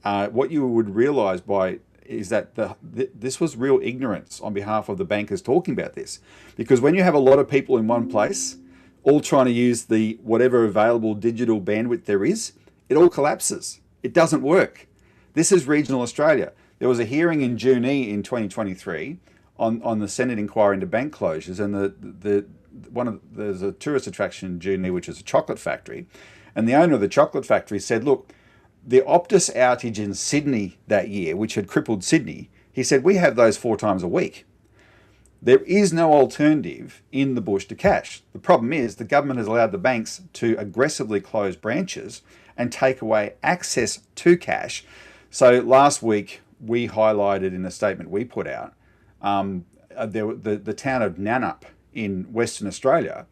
what you would realise is that this was real ignorance on behalf of the bankers talking about this. Because when you have a lot of people in one place, all trying to use the whatever available digital bandwidth there is, it all collapses. It doesn't work. This is regional Australia. There was a hearing in June in 2023 on the Senate inquiry into bank closures, and there's a tourist attraction in June, which is a chocolate factory, and the owner of the chocolate factory said, look, the Optus outage in Sydney that year, which had crippled Sydney, he said, we have those 4 times a week. There is no alternative in the bush to cash. The problem is the government has allowed the banks to aggressively close branches and take away access to cash. So last week, we highlighted in a statement we put out, the town of Nannup in Western Australia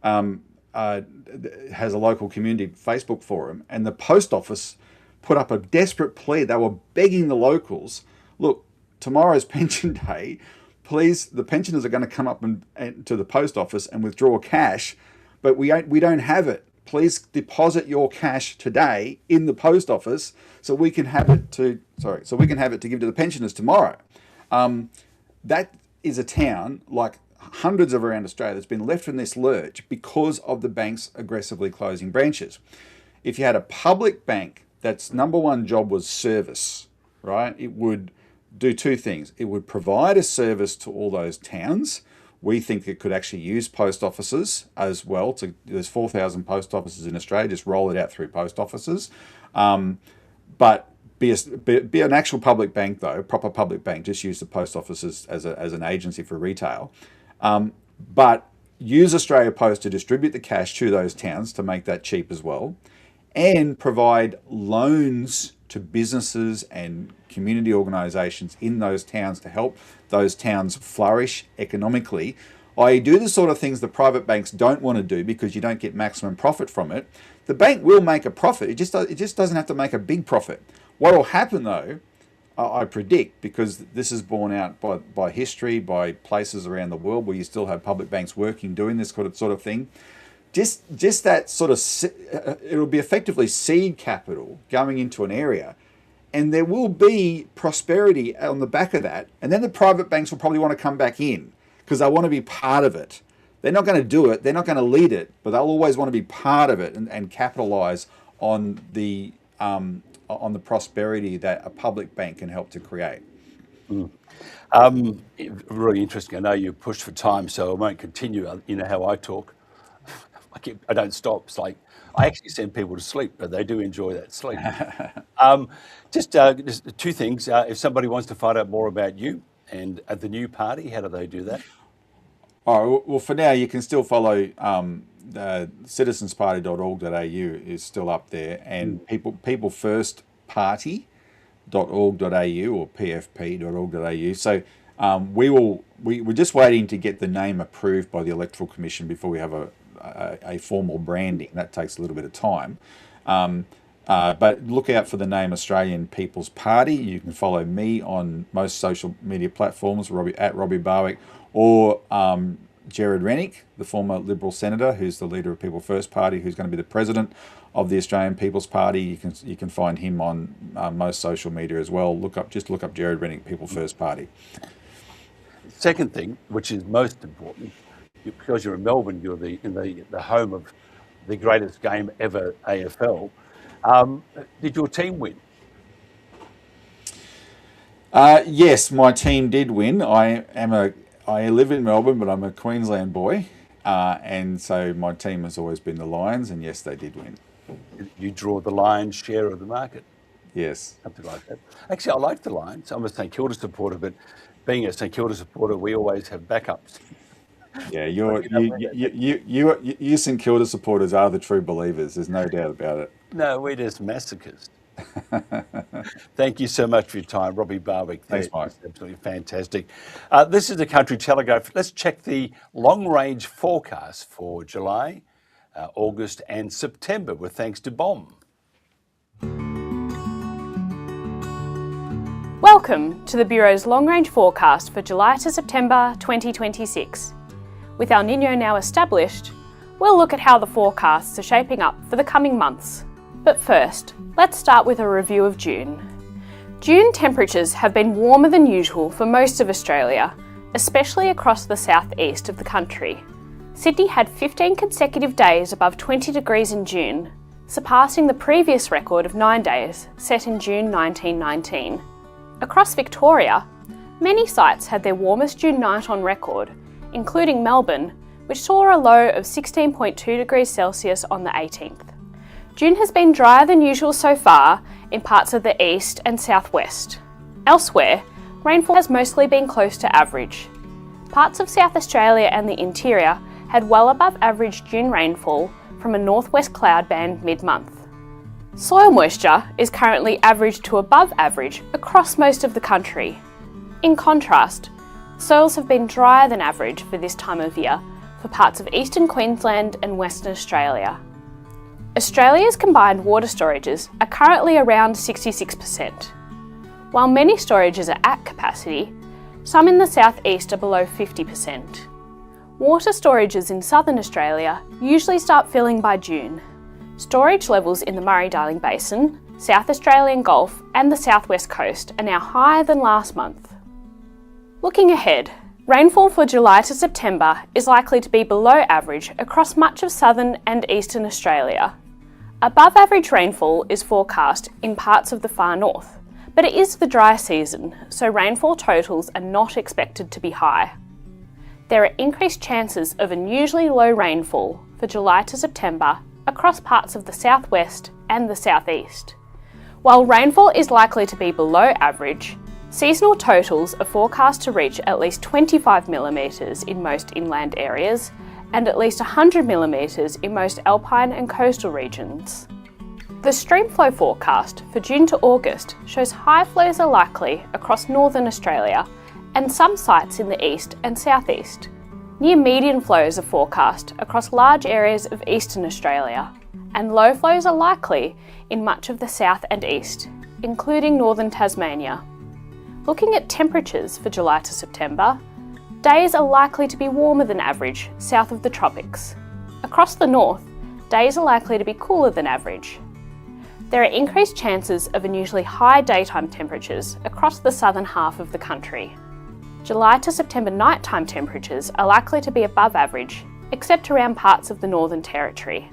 has a local community Facebook forum, and the post office put up a desperate plea. They were begging the locals, look, tomorrow's pension day, please, the pensioners are going to come up and to the post office and withdraw cash, but we don't have it. Please deposit your cash today in the post office so we can have it to give to the pensioners tomorrow. That is a town, like hundreds of around Australia, that's been left in this lurch because of the banks aggressively closing branches. If you had a public bank that's number one job was service, right? It would do two things. It would provide a service to all those towns. We think it could actually use post offices as well. There's 4,000 post offices in Australia. Just roll it out through post offices. But be an actual public bank, though, proper public bank. Just use the post offices as an agency for retail. But use Australia Post to distribute the cash to those towns to make that cheap as well, and provide loans to businesses and community organisations in those towns to help those towns flourish economically. I do the sort of things the private banks don't want to do because you don't get maximum profit from it. The bank will make a profit. It just doesn't have to make a big profit. What will happen though, I predict, because this is borne out by history, by places around the world where you still have public banks working, doing this sort of thing. Just that sort of, it'll be effectively seed capital going into an area, and there will be prosperity on the back of that. And then the private banks will probably want to come back in because they want to be part of it. They're not going to do it, they're not going to lead it, but they'll always want to be part of it and capitalise on the prosperity that a public bank can help to create. Really interesting. I know you're pushed for time, so I won't continue. You know how I talk. I don't stop. It's like I actually send people to sleep, but they do enjoy that sleep. Just two things. If somebody wants to find out more about you and at the new party, how do they do that? Oh, well, for now, you can still follow citizensparty.org.au is still up there, and peoplefirstparty.org.au or pfp.org.au. So we're just waiting to get the name approved by the Electoral Commission before we have a formal branding. That takes a little bit of time. But look out for the name Australian People's Party. You can follow me on most social media platforms, at Robbie Barwick, or Gerard Rennick, the former Liberal Senator, who's the leader of People First Party, who's going to be the president of the Australian People's Party. You can find him on most social media as well. Just look up Gerard Rennick, People First Party. Second thing, which is most important, because you're in Melbourne, you're in the home of the greatest game ever, AFL. Did your team win? Yes, my team did win. I live in Melbourne, but I'm a Queensland boy, and so my team has always been the Lions, and yes, they did win. You draw the lion's share of the market. Yes. Something like that. Actually, I like the Lions. I'm a St Kilda supporter, but being a St Kilda supporter, we always have backups. Yeah, you St Kilda supporters are the true believers. There's no doubt about it. No, we're just masochists. Thank you so much for your time, Robbie Barwick. Thanks, Mike. Absolutely fantastic. This is the Country Telegraph. Let's check the long-range forecast for July, August and September with thanks to BOM. Welcome to the Bureau's long-range forecast for July to September 2026. With El Niño now established, we'll look at how the forecasts are shaping up for the coming months. But first, let's start with a review of June. June temperatures have been warmer than usual for most of Australia, especially across the southeast of the country. Sydney had 15 consecutive days above 20 degrees in June, surpassing the previous record of 9 days set in June 1919. Across Victoria, many sites had their warmest June night on record, including Melbourne, which saw a low of 16.2 degrees Celsius on the 18th. June has been drier than usual so far in parts of the east and southwest. Elsewhere, rainfall has mostly been close to average. Parts of South Australia and the interior had well above average June rainfall from a northwest cloud band mid-month. Soil moisture is currently average to above average across most of the country. In contrast, soils have been drier than average for this time of year for parts of eastern Queensland and Western Australia. Australia's combined water storages are currently around 66%. While many storages are at capacity, some in the southeast are below 50%. Water storages in southern Australia usually start filling by June. Storage levels in the Murray-Darling Basin, South Australian Gulf and the southwest coast are now higher than last month. Looking ahead, rainfall for July to September is likely to be below average across much of southern and eastern Australia. Above average rainfall is forecast in parts of the far north, But it is the dry season, so rainfall totals are not expected to be high. There are increased chances of unusually low rainfall for July to September across parts of the southwest and the southeast. While rainfall is likely to be below average, seasonal totals are forecast to reach at least 25 millimetres in most inland areas and at least 100 millimetres in most alpine and coastal regions. The streamflow forecast for June to August shows high flows are likely across northern Australia and some sites in the east and southeast. Near median flows are forecast across large areas of eastern Australia, and low flows are likely in much of the south and east, including northern Tasmania. Looking at temperatures for July to September, days are likely to be warmer than average south of the tropics. Across the north, days are likely to be cooler than average. There are increased chances of unusually high daytime temperatures across the southern half of the country. July to September nighttime temperatures are likely to be above average, except around parts of the Northern Territory.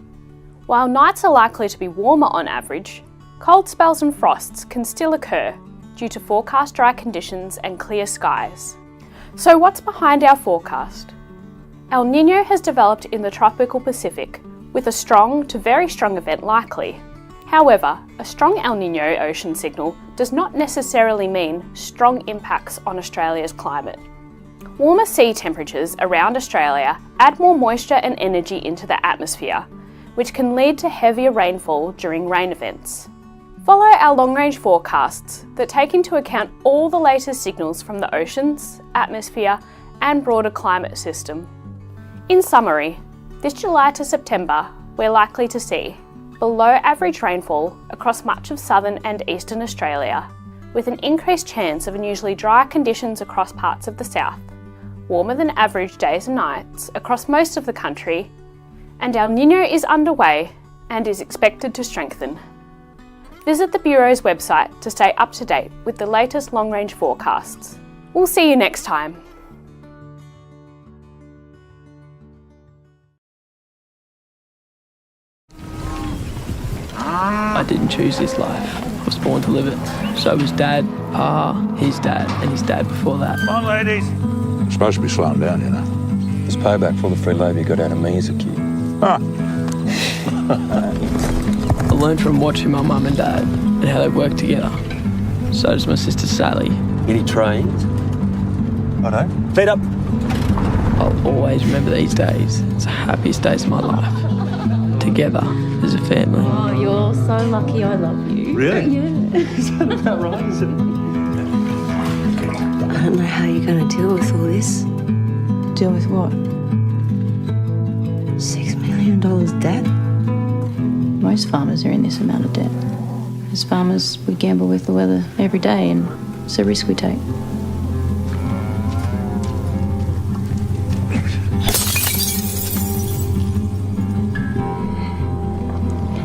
While nights are likely to be warmer on average, cold spells and frosts can still occur due to forecast dry conditions and clear skies. So what's behind our forecast? El Niño has developed in the tropical Pacific, with a strong to very strong event likely. However, a strong El Niño ocean signal does not necessarily mean strong impacts on Australia's climate. Warmer sea temperatures around Australia add more moisture and energy into the atmosphere, which can lead to heavier rainfall during rain events. Follow our long-range forecasts that take into account all the latest signals from the oceans, atmosphere, and broader climate system. In summary, this July to September, we're likely to see below average rainfall across much of southern and eastern Australia, with an increased chance of unusually dry conditions across parts of the south, warmer than average days and nights across most of the country, and El Niño is underway and is expected to strengthen. Visit the Bureau's website to stay up to date with the latest long-range forecasts. We'll see you next time. I didn't choose this life. I was born to live it. So was Dad, his dad, and his dad before that. Come on, ladies. You're supposed to be slowing down, you know. It's payback for all the free labour you got out of me as a kid. I learned from watching my mum and dad and how they work together. So does my sister Sally. Any trains? Righto. Feet up. I'll always remember these days. It's the happiest days of my life. Together as a family. Oh, you're so lucky I love you. Really? Yeah. Is that about right, isn't it? I don't know how you're going to deal with all this. Deal with what? $6 million debt? Most farmers are in this amount of debt. As farmers, we gamble with the weather every day, and it's a risk we take.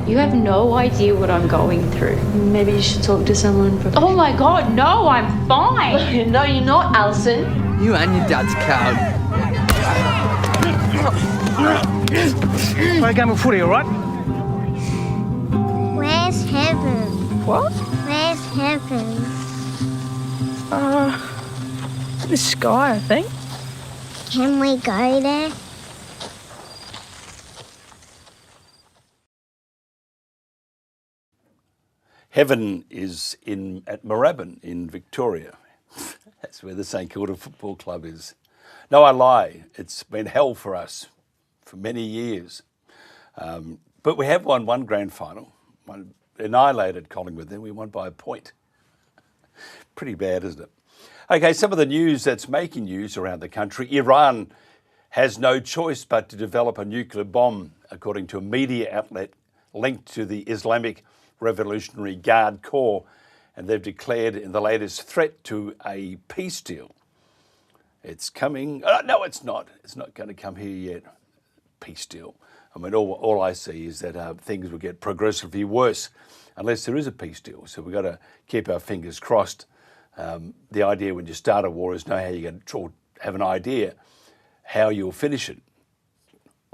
You have no idea what I'm going through. Maybe you should talk to someone. Oh my God, no, I'm fine. No, you're not, Alison. You and your dad's coward. Play a game of footy, all right? Where's heaven? What? Where's heaven? The sky, I think. Can we go there? Heaven is at Moorabbin in Victoria. That's where the St Kilda Football Club is. No, I lie. It's been hell for us for many years. But we have won one grand final, annihilated Collingwood, then we won by a point. Pretty bad, isn't it? Okay, some of the news that's making news around the country. Iran has no choice but to develop a nuclear bomb, according to a media outlet linked to the Islamic Revolutionary Guard Corps, and they've declared in the latest threat to a peace deal. It's coming. No, it's not. It's not going to come here yet. Peace deal. I mean, all I see is that things will get progressively worse unless there is a peace deal. So we've got to keep our fingers crossed. The idea when you start a war is know how you're going to have an idea how you'll finish it.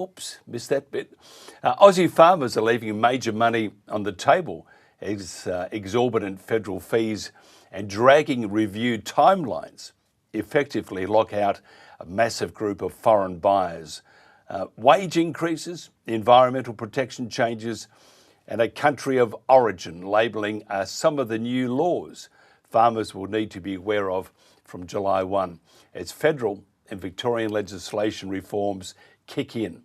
Oops, missed that bit. Aussie farmers are leaving major money on the table exorbitant federal fees and dragging review timelines effectively lock out a massive group of foreign buyers. Wage increases, environmental protection changes, and a country of origin labelling are some of the new laws farmers will need to be aware of from July 1 as federal and Victorian legislation reforms kick in.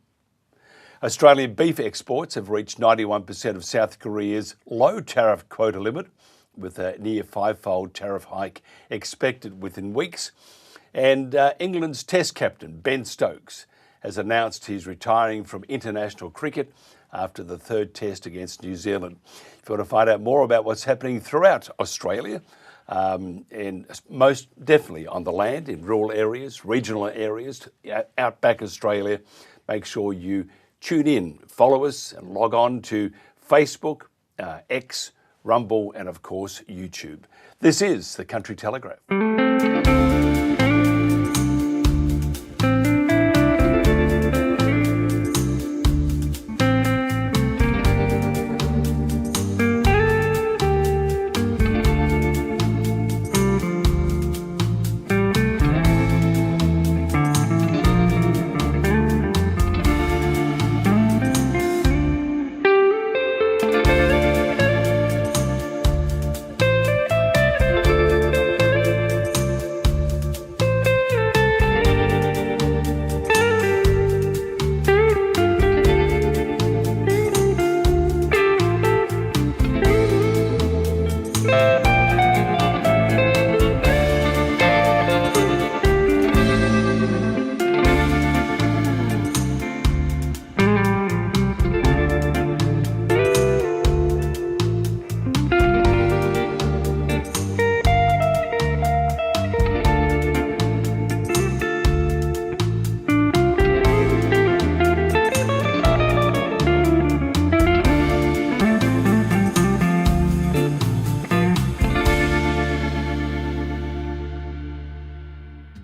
Australian beef exports have reached 91% of South Korea's low tariff quota limit, with a near five-fold tariff hike expected within weeks. And England's Test captain, Ben Stokes, has announced he's retiring from international cricket after the third Test against New Zealand. If you want to find out more about what's happening throughout Australia, and most definitely on the land, in rural areas, regional areas, outback Australia, make sure you tune in, follow us and log on to Facebook, X, Rumble and of course YouTube. This is the Country Telegraph.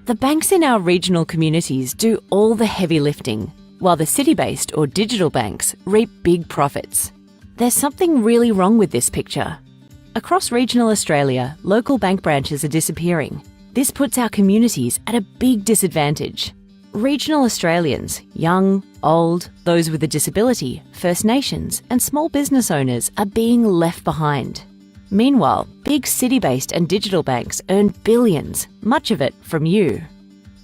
The banks in our regional communities do all the heavy lifting, while the city-based or digital banks reap big profits. There's something really wrong with this picture. Across regional Australia, local bank branches are disappearing. This puts our communities at a big disadvantage. Regional Australians, young, old, those with a disability, First Nations and small business owners are being left behind. Meanwhile, big city-based and digital banks earn billions, much of it from you.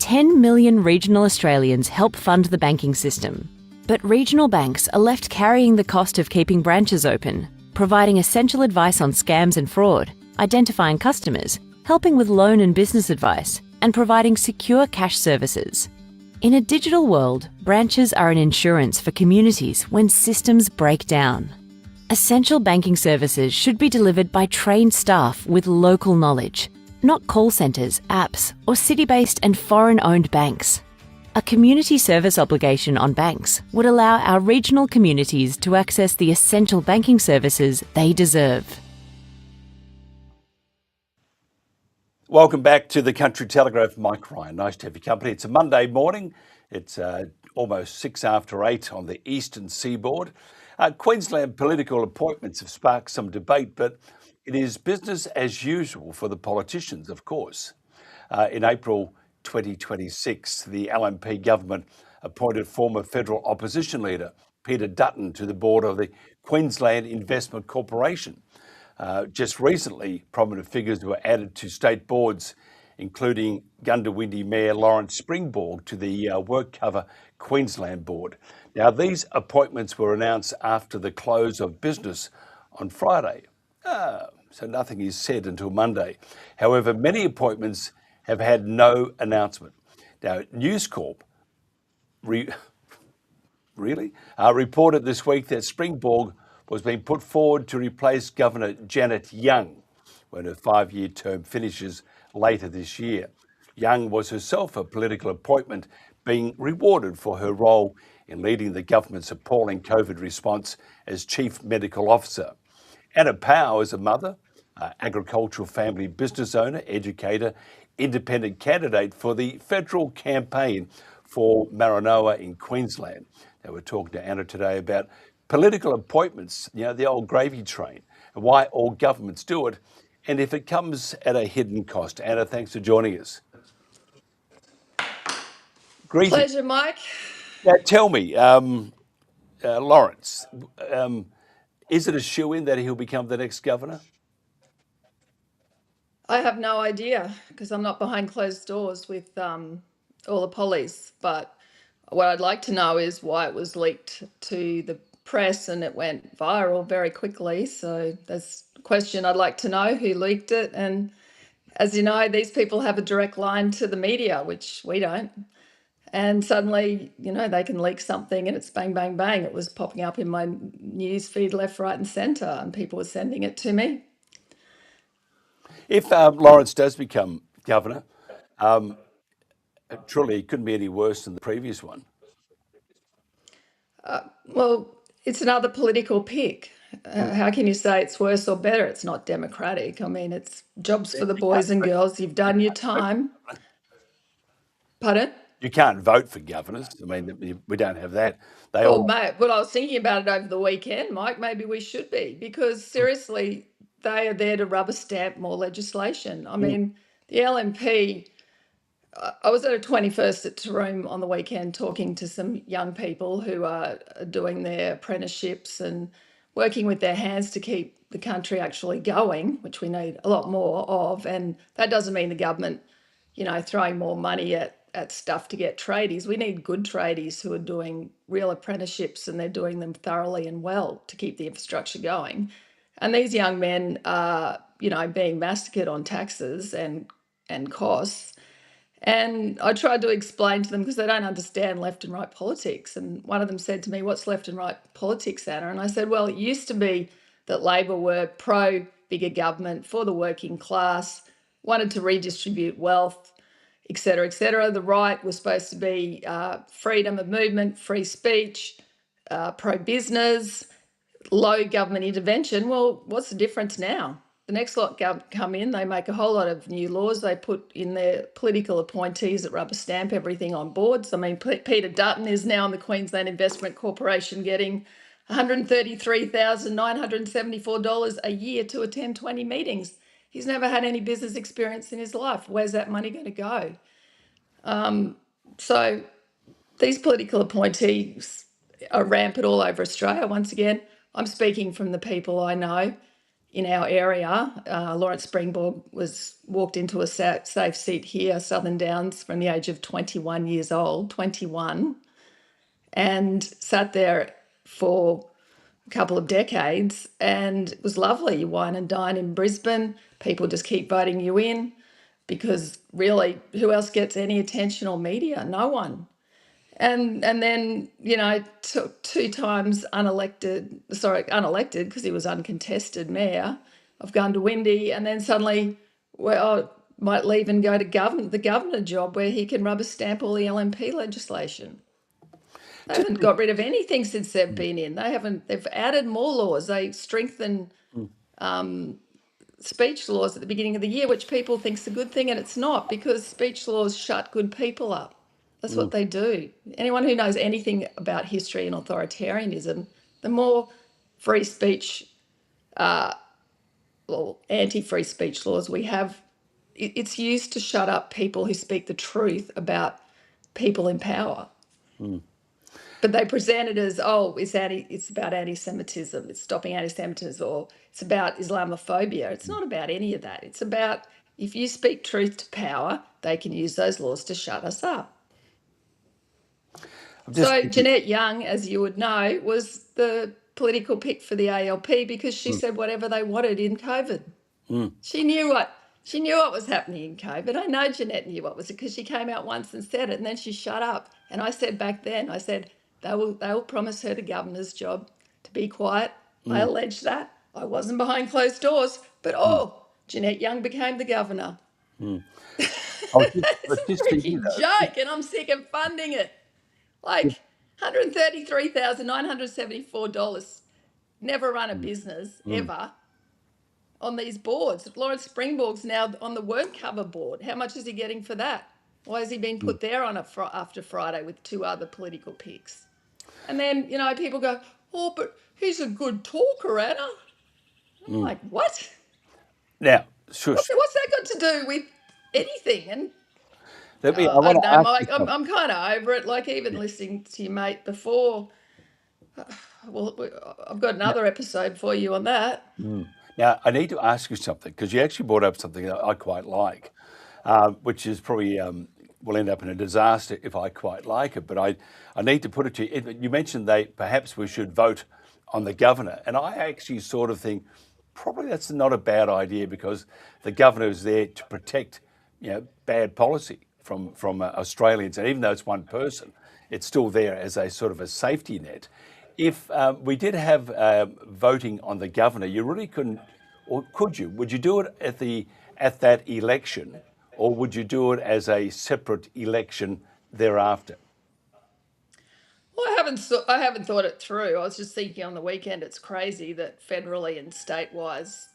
10 million regional Australians help fund the banking system. But regional banks are left carrying the cost of keeping branches open, providing essential advice on scams and fraud, identifying customers, helping with loan and business advice, and providing secure cash services. In a digital world, branches are an insurance for communities when systems break down. Essential banking services should be delivered by trained staff with local knowledge, not call centres, apps, or city-based and foreign-owned banks. A community service obligation on banks would allow our regional communities to access the essential banking services they deserve. Welcome back to the Country Telegraph. Mike Ryan, nice to have your company. It's a Monday morning. It's almost 6 after 8 on the eastern seaboard. Queensland political appointments have sparked some debate, but it is business as usual for the politicians, of course. In April 2026, the LNP government appointed former federal opposition leader Peter Dutton to the board of the Queensland Investment Corporation. Just recently, prominent figures were added to state boards, including Gundawindi Mayor Lawrence Springborg to the WorkCover Queensland board. Now, these appointments were announced after the close of business on Friday, so nothing is said until Monday. However, many appointments have had no announcement. Now, News Corp reported this week that Springborg was being put forward to replace Governor Janet Young when her 5-year term finishes later this year. Young was herself a political appointment, being rewarded for her role in leading the government's appalling COVID response as Chief Medical Officer. Anna Powell is a mother, agricultural family business owner, educator, independent candidate for the federal campaign for Monaro in Queensland. Now, we're talking to Anna today about political appointments, the old gravy train. and why all governments do it, and if it comes at a hidden cost. Anna, thanks for joining us. Greetings. Pleasure, Mike. Now, tell me, Lawrence, is it a shoo-in that he'll become the next governor? I have no idea because I'm not behind closed doors with all the police. But what I'd like to know is why it was leaked to the press and it went viral very quickly. So that's a question I'd like to know, who leaked it. And as you know, these people have a direct line to the media, which we don't. And suddenly, you know, they can leak something and it's bang, bang, bang. It was popping up in my news feed left, right and centre and people were sending it to me. If Lawrence does become governor, truly it couldn't be any worse than the previous one. Well, it's another political pick. How can you say it's worse or better? It's not democratic. I mean, it's jobs for the boys and girls. You've done your time. Pardon? You can't vote for governors. I mean, we don't have that. They Oh, all. mate, well, I was thinking about it over the weekend, Mike. Maybe we should be, because seriously, they are there to rubber stamp more legislation. I mean, the LNP, I was at a 21st at Taroom on the weekend talking to some young people who are doing their apprenticeships and working with their hands to keep the country actually going, which we need a lot more of. And that doesn't mean the government, you know, throwing more money at stuff to get tradies. We need good tradies who are doing real apprenticeships and they're doing them thoroughly and well to keep the infrastructure going. And these young men are, you know, being massacred on taxes and costs. And I tried to explain to them because they don't understand left and right politics. And one of them said to me, "What's left and right politics, Anna?" And I said, "Well, it used to be that Labor were pro bigger government for the working class, wanted to redistribute wealth, et cetera, et cetera. The right was supposed to be freedom of movement, free speech, pro-business, low government intervention." Well, what's the difference now? The next lot come in, they make a whole lot of new laws. They put in their political appointees that rubber stamp everything on boards. I mean, Peter Dutton is now in the Queensland Investment Corporation getting $133,974 a year to attend 20 meetings. He's never had any business experience in his life. Where's that money going to go? So these political appointees are rampant all over Australia. Once again, I'm speaking from the people I know in our area. Lawrence Springborg walked into a safe seat here, Southern Downs, from the age of 21 years old, 21, and sat there for a couple of decades, and it was lovely. You wine and dine in Brisbane. People just keep voting you in because really, who else gets any attention or media? No one. And then, you know, took 2 times unelected because he was uncontested mayor of Goondiwindi, and then suddenly, well, might leave and go to the governor job where he can rubber stamp all the LNP legislation. They haven't got rid of anything since they've been in. They've added more laws. They strengthened speech laws at the beginning of the year, which people think's a good thing, and it's not, because speech laws shut good people up. That's what they do. Anyone who knows anything about history and authoritarianism, the more free speech or anti-free speech laws we have, it's used to shut up people who speak the truth about people in power. But they present it as, oh, it's about anti-Semitism, it's stopping anti-Semitism, or it's about Islamophobia. It's not about any of that. It's about, if you speak truth to power, they can use those laws to shut us up. So Jeanette Young, as you would know, was the political pick for the ALP because she said whatever they wanted in COVID. She knew what was happening in COVID. I know Jeanette knew what was it because she came out once and said it, and then she shut up. And I said back then, I said they will promise her the governor's job to be quiet. I alleged that. I wasn't behind closed doors, but Jeanette Young became the governor. It's a freaking joke, and I'm sick of funding it. Like $133,974, never run a business ever on these boards. Lawrence Springborg's now on the word cover board. How much is he getting for that? Why has he been put there on after Friday with 2 other political picks? And then, you know, people go, "Oh, but he's a good talker, Anna." I'm like, what? Now, shush. What's that got to do with anything? And I I want don't to know, ask Mike. you something. I'm kind of over it. Like even listening to your mate before. Well, I've got another episode for you on that. Now, I need to ask you something because you actually brought up something that I quite like, which is probably will end up in a disaster if I quite like it. But I need to put it to you. You mentioned perhaps we should vote on the governor, and I actually sort of think probably that's not a bad idea because the governor is there to protect, bad policy from Australians, and even though it's one person, it's still there as a sort of a safety net. If we did have voting on the governor, you really couldn't, or could you? Would you do it at that election, or would you do it as a separate election thereafter? Well, I haven't thought it through. I was just thinking on the weekend. It's crazy that federally and state-wise,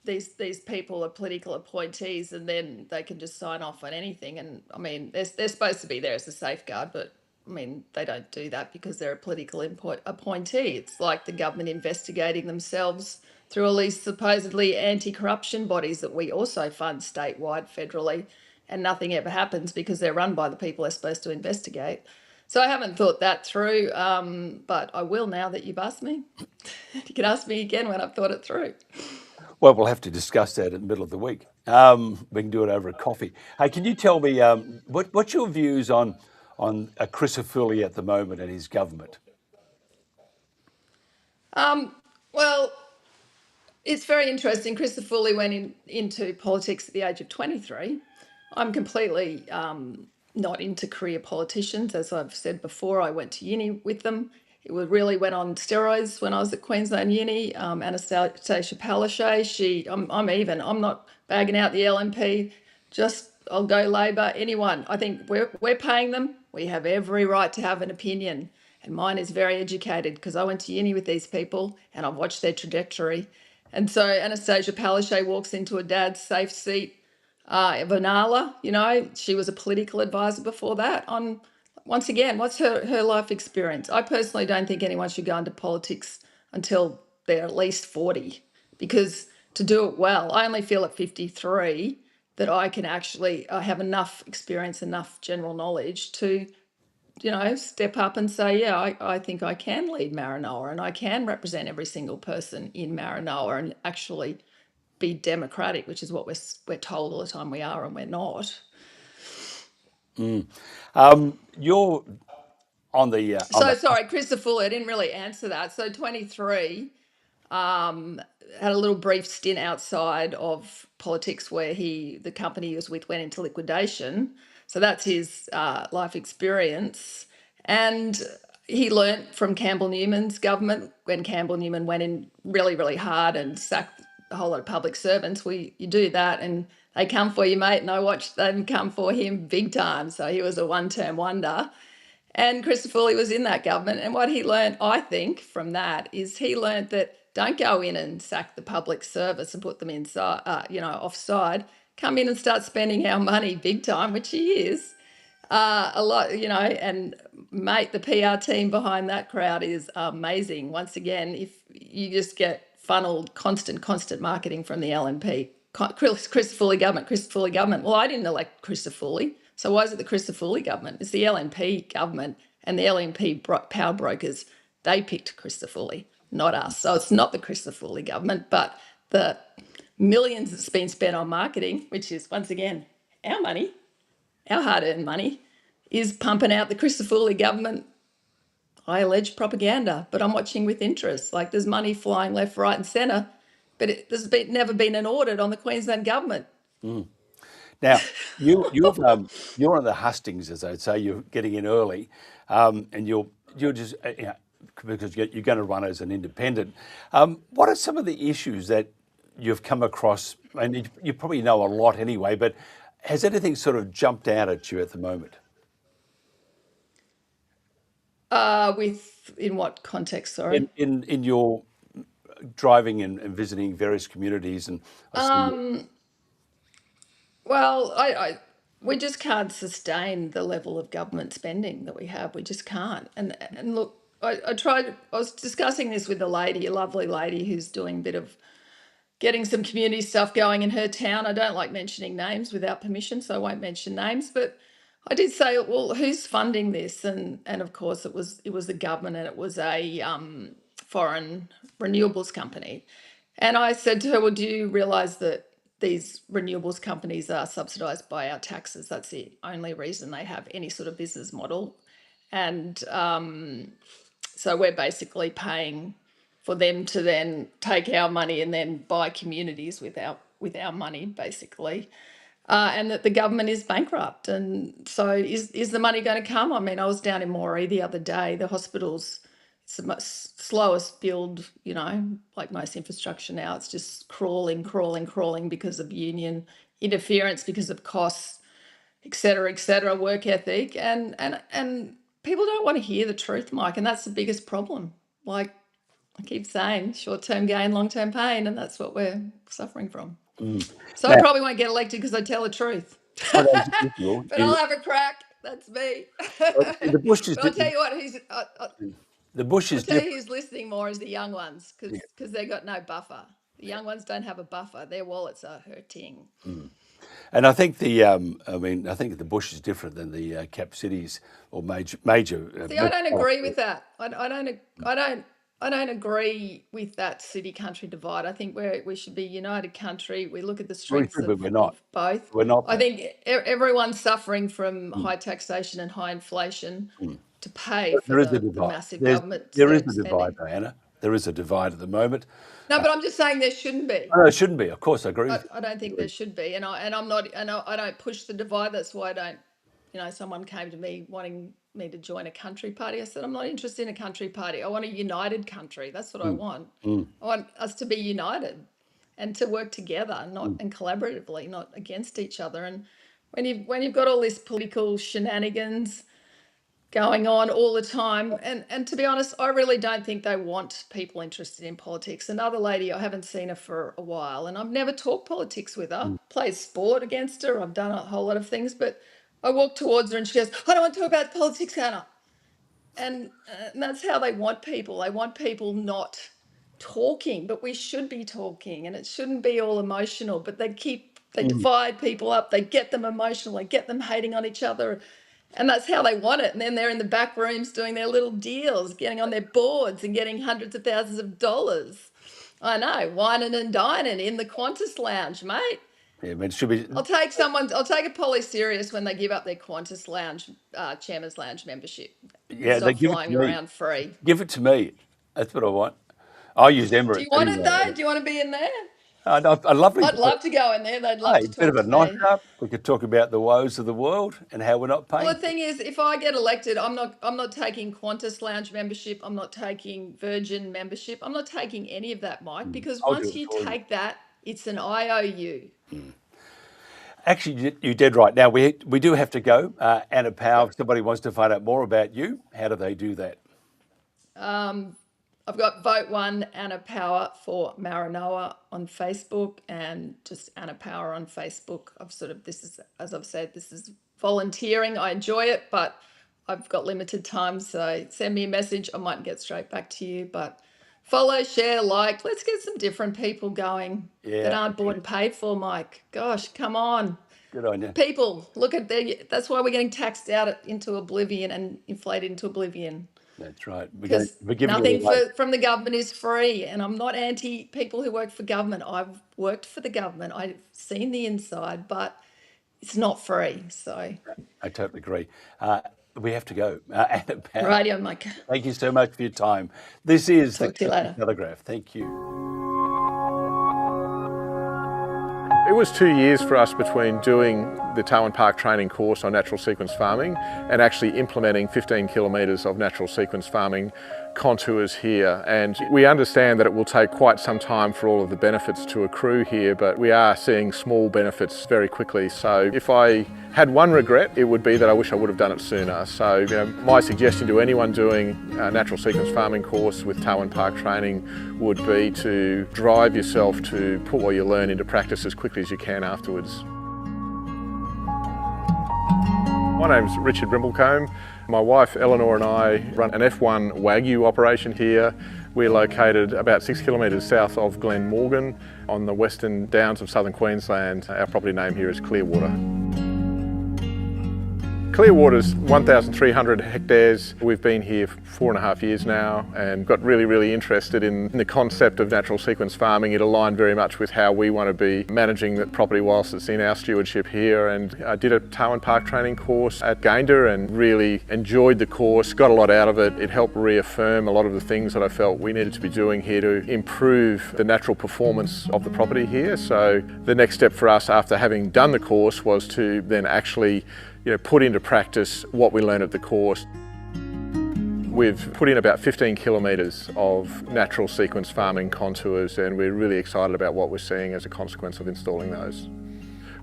these people are political appointees, and then they can just sign off on anything. And I mean, they're supposed to be there as a safeguard, but I mean, they don't do that because they're a political appointee. It's like the government investigating themselves through all these supposedly anti-corruption bodies that we also fund statewide, federally, and nothing ever happens because they're run by the people they're supposed to investigate. So I haven't thought that through, but I will now that you've asked me. You can ask me again when I've thought it through. Well, we'll have to discuss that in the middle of the week. We can do it over a coffee. Hey, can you tell me what's your views on Chris O'Foolley at the moment and his government? Well, it's very interesting. Chris O'Foolley went into politics at the age of 23. I'm completely not into career politicians. As I've said before, I went to uni with them. It really went on steroids when I was at Queensland Uni. Anastasia Palaszczuk, I'm not bagging out the LNP. Just I'll go Labor, anyone. I think we're paying them. We have every right to have an opinion. And mine is very educated because I went to uni with these people and I've watched their trajectory. And so Anastasia Palaszczuk walks into her dad's safe seat. Vanala, she was a political advisor before that. Once again, what's her life experience? I personally don't think anyone should go into politics until they're at least 40, because to do it well, I only feel at 53 that I have enough experience, enough general knowledge to step up and say, yeah, I think I can lead Maranoa and I can represent every single person in Maranoa and actually be democratic, which is what we're told all the time we are, and we're not. You're on the... Sorry, Chris O'Foolley, I didn't really answer that. So 23, had a little brief stint outside of politics where the company he was with went into liquidation. So that's his life experience. And he learnt from Campbell Newman's government when Campbell Newman went in really, really hard and sacked a whole lot of public servants. You do that and they come for you, mate. And I watched them come for him big time. So he was a one-term wonder. And Chris O'Foolley was in that government. And what he learned, I think, from that is he learned that don't go in and sack the public service and put them inside, offside. Come in and start spending our money big time, which he is. A lot, and mate, the PR team behind that crowd is amazing. Once again, if you just get funneled constant marketing from the LNP. Chris O'Foolley government. Well, I didn't elect Chris O'Foolley. So why is it the Chris O'Foolley government? It's the LNP government and the LNP power brokers. They picked Chris O'Foolley, not us. So it's not the Chris O'Foolley government, but the millions that's been spent on marketing, which is, once again, our money, our hard-earned money, is pumping out the Chris O'Foolley government, I allege, propaganda. But I'm watching with interest. Like, there's money flying left, right and centre, but there's never been an audit on the Queensland government. Now, you're on the hustings, as I'd say. You're getting in early, and you're just because you're going to run as an independent. What are some of the issues that you've come across? And you probably know a lot anyway, but has anything sort of jumped out at you at the moment? In what context? Sorry. In your driving and visiting various communities and. Well, we just can't sustain the level of government spending that we have. We just can't. And look, I was discussing this with a lady, a lovely lady who's doing a bit of getting some community stuff going in her town. I don't like mentioning names without permission, so I won't mention names. But I did say, well, who's funding this? And of course, it was the government, and it was a foreign renewables company. And I said to her, well, do you realise that these renewables companies are subsidised by our taxes? That's the only reason they have any sort of business model. And so we're basically paying for them to then take our money and then buy communities with our money, basically, and that the government is bankrupt. And so is the money going to come? I mean, I was down in Moree the other day. The hospital's, it's the slowest build, like most infrastructure now. It's just crawling because of union interference, because of costs, et cetera, work ethic. And people don't want to hear the truth, Mike, and that's the biggest problem. Like I keep saying, short-term gain, long-term pain, and that's what we're suffering from. So I probably won't get elected because I tell the truth. But I'll have a crack. That's me. The bush is But I'll tell you what, the bush is I'll tell you who's listening more is the young ones, because they've got no buffer. The young ones don't have a buffer. Their wallets are hurting. And I think I think the bush is different than the cap cities or major. See, I don't agree with that. I don't agree with that city-country divide. I think we should be united country. We look at the strengths of both. We're not. I think everyone's suffering from high taxation and high inflation to pay for the massive government. There is a divide, Diana. There is a divide at the moment. No, but I'm just saying there shouldn't be. No, it shouldn't be. Of course, I agree. I don't think there should be, and I'm not, and I don't push the divide. That's why I don't. Someone came to me wanting me to join a country party. I said, I'm not interested in a country party. I want a united country. That's what I want. I want us to be united and to work together, and collaboratively, not against each other. And when you've got all this political shenanigans going on all the time, and to be honest, I really don't think they want people interested in politics. Another lady, I haven't seen her for a while, and I've never talked politics with her. Played sport against her. I've done a whole lot of things, but I walked towards her and she goes, I don't want to talk about politics, Hannah. And that's how they want people. They want people not talking, but we should be talking, and it shouldn't be all emotional. But they divide people up. They get them emotional. They get them hating on each other. And that's how they want it. And then they're in the back rooms doing their little deals, getting on their boards and getting hundreds of thousands of dollars. I know, whining and dining in the Qantas lounge, mate. Yeah, but it should be. I'll take a poly serious when they give up their Qantas lounge, Chairman's Lounge membership. Yeah, stop flying around free. Give it to me. That's what I want. I use Emirates. Do you want it though? Do you want to be in there? I'd love to go in there. They'd love to talk bit of a to nice me. up. We could talk about the woes of the world and how we're not paying. Well, the thing is, if I get elected, I'm not taking Qantas lounge membership. I'm not taking Virgin membership. I'm not taking any of that, Mike, because once you take that, it's an IOU. Actually, you're dead right. Now, we do have to go. Anna Power, if somebody wants to find out more about you, how do they do that? I've got Vote 1 Anna Power for Maranoa on Facebook, and just Anna Power on Facebook. As I've said, this is volunteering. I enjoy it, but I've got limited time. So send me a message. I might get straight back to you, but follow, share, like. Let's get some different people going that aren't bought and paid for, Mike. Gosh, come on. Good on you. People, look at that's why we're getting taxed out into oblivion and inflated into oblivion. That's right. Because nothing from the government is free, and I'm not anti people who work for government. I've worked for the government. I've seen the inside, but it's not free. So I totally agree. We have to go. Anna Power, Radio, Mike. Thank you so much for your time. This is the Country Telegraph. Thank you. It was 2 years for us between doing the Darwin Park training course on natural sequence farming and actually implementing 15 kilometres of natural sequence farming contours here. And we understand that it will take quite some time for all of the benefits to accrue here, but we are seeing small benefits very quickly. So if I had one regret, it would be that I wish I would have done it sooner. So my suggestion to anyone doing a natural sequence farming course with Darwin Park training would be to drive yourself to put what you learn into practice as quickly as you can afterwards. My name's Richard Brimblecombe. My wife Eleanor and I run an F1 Wagyu operation here. We're located about 6 kilometres south of Glenmorgan on the western downs of southern Queensland. Our property name here is Clearwater. Clearwater's 1,300 hectares. We've been here for 4.5 years now and got really interested in the concept of natural sequence farming. It aligned very much with how we want to be managing the property whilst it's in our stewardship here. And I did a Tarwin Park training course at Gayndah and really enjoyed the course, got a lot out of it. It helped reaffirm a lot of the things that I felt we needed to be doing here to improve the natural performance of the property here. So the next step for us after having done the course was to then actually put into practice what we learned at the course. We've put in about 15 kilometres of natural sequence farming contours and we're really excited about what we're seeing as a consequence of installing those.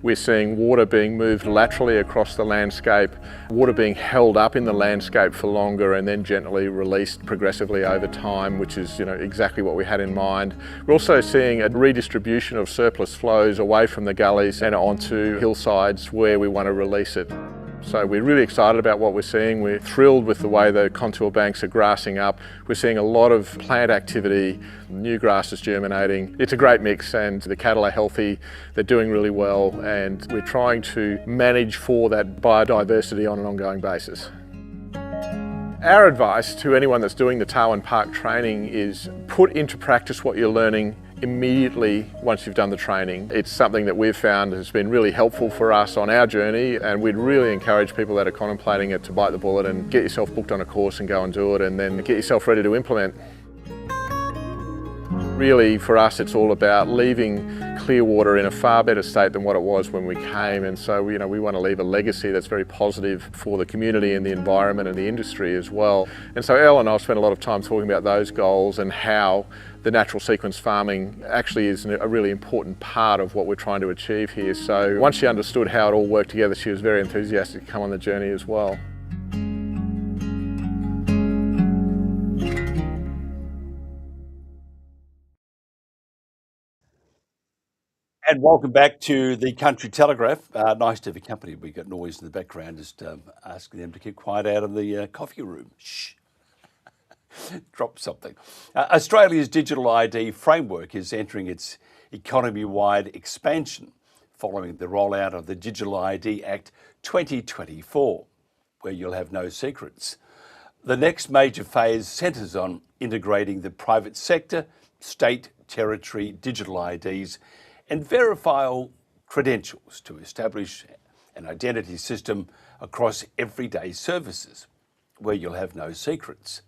We're seeing water being moved laterally across the landscape, water being held up in the landscape for longer and then gently released progressively over time, which is exactly what we had in mind. We're also seeing a redistribution of surplus flows away from the gullies and onto hillsides where we want to release it. So we're really excited about what we're seeing. We're thrilled with the way the contour banks are grassing up. We're seeing a lot of plant activity, new grasses germinating. It's a great mix and the cattle are healthy, they're doing really well and we're trying to manage for that biodiversity on an ongoing basis. Our advice to anyone that's doing the Tarwin Park training is put into practice what you're learning immediately once you've done the training. It's something that we've found has been really helpful for us on our journey and we'd really encourage people that are contemplating it to bite the bullet and get yourself booked on a course and go and do it and then get yourself ready to implement. Really for us it's all about leaving Clearwater in a far better state than what it was when we came and so we want to leave a legacy that's very positive for the community and the environment and the industry as well. And so Elle and I spent a lot of time talking about those goals and how the natural sequence farming actually is a really important part of what we're trying to achieve here. So once she understood how it all worked together, she was very enthusiastic to come on the journey as well. And welcome back to the Country Telegraph. Nice to have your company. We've got noise in the background, just asking them to keep quiet out of the coffee room. Shh. Drop something. Australia's digital ID framework is entering its economy-wide expansion following the rollout of the Digital ID Act 2024, where you'll have no secrets. The next major phase centres on integrating the private sector, state, territory, digital IDs and verifiable credentials to establish an identity system across everyday services, where you'll have no secrets.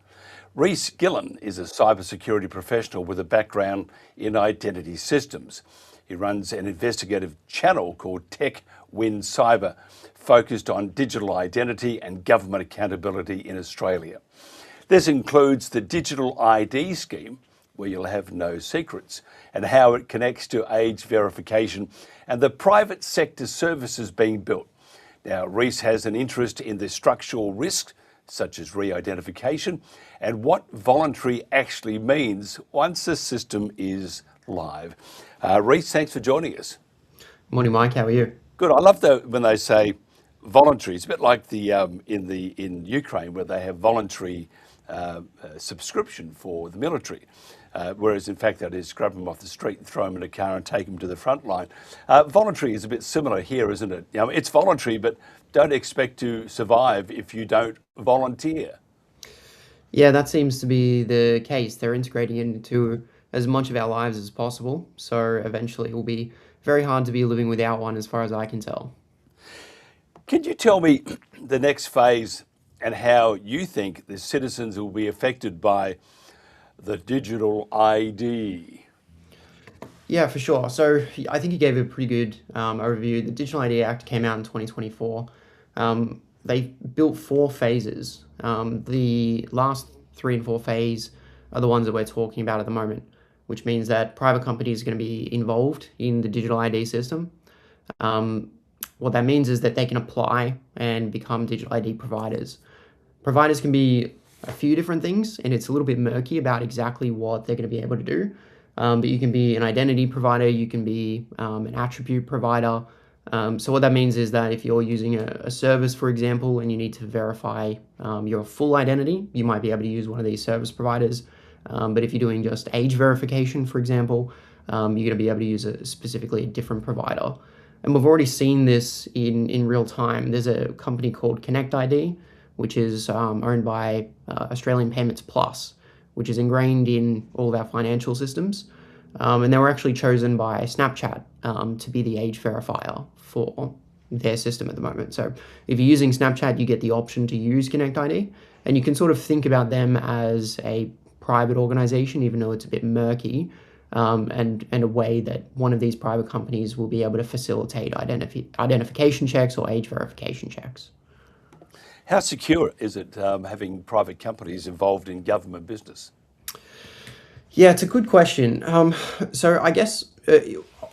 Rhys Gillen is a cybersecurity professional with a background in identity systems. He runs an investigative channel called Tech Win Cyber, focused on digital identity and government accountability in Australia. This includes the Digital ID scheme, where you'll have no secrets, and how it connects to age verification and the private sector services being built. Now, Rhys has an interest in the structural risks, such as re-identification, and what voluntary actually means once the system is live. Rhys, thanks for joining us. Morning, Mike. How are you? Good. I love when they say voluntary. It's a bit like in Ukraine where they have voluntary subscription for the military. Whereas in fact that is grab them off the street and throw them in a car and take them to the front line. Voluntary is a bit similar here, isn't it? It's voluntary, but don't expect to survive if you don't volunteer. Yeah, that seems to be the case. They're integrating it into as much of our lives as possible. So eventually it will be very hard to be living without one, as far as I can tell. Can you tell me the next phase and how you think the citizens will be affected by the digital ID? Yeah, for sure. So I think you gave a pretty good overview. The Digital ID Act came out in 2024. They built 4 phases. The last 3 and 4 phase are the ones that we're talking about at the moment, which means that private companies are going to be involved in the digital ID system. What that means is that they can apply and become digital ID providers. Providers can be a few different things, and it's a little bit murky about exactly what they're going to be able to do. But you can be an identity provider, you can be an attribute provider, So what that means is that if you're using a service, for example, and you need to verify your full identity, you might be able to use one of these service providers. But if you're doing just age verification, for example, you're going to be able to use specifically a different provider. And we've already seen this in real time. There's a company called Connect ID, which is owned by Australian Payments Plus, which is ingrained in all of our financial systems. And they were actually chosen by Snapchat to be the age verifier for their system at the moment. So if you're using Snapchat, you get the option to use Connect ID, and you can sort of think about them as a private organization, even though it's a bit murky, and a way that one of these private companies will be able to facilitate identification checks or age verification checks. How secure is it having private companies involved in government business? Yeah, it's a good question. So I guess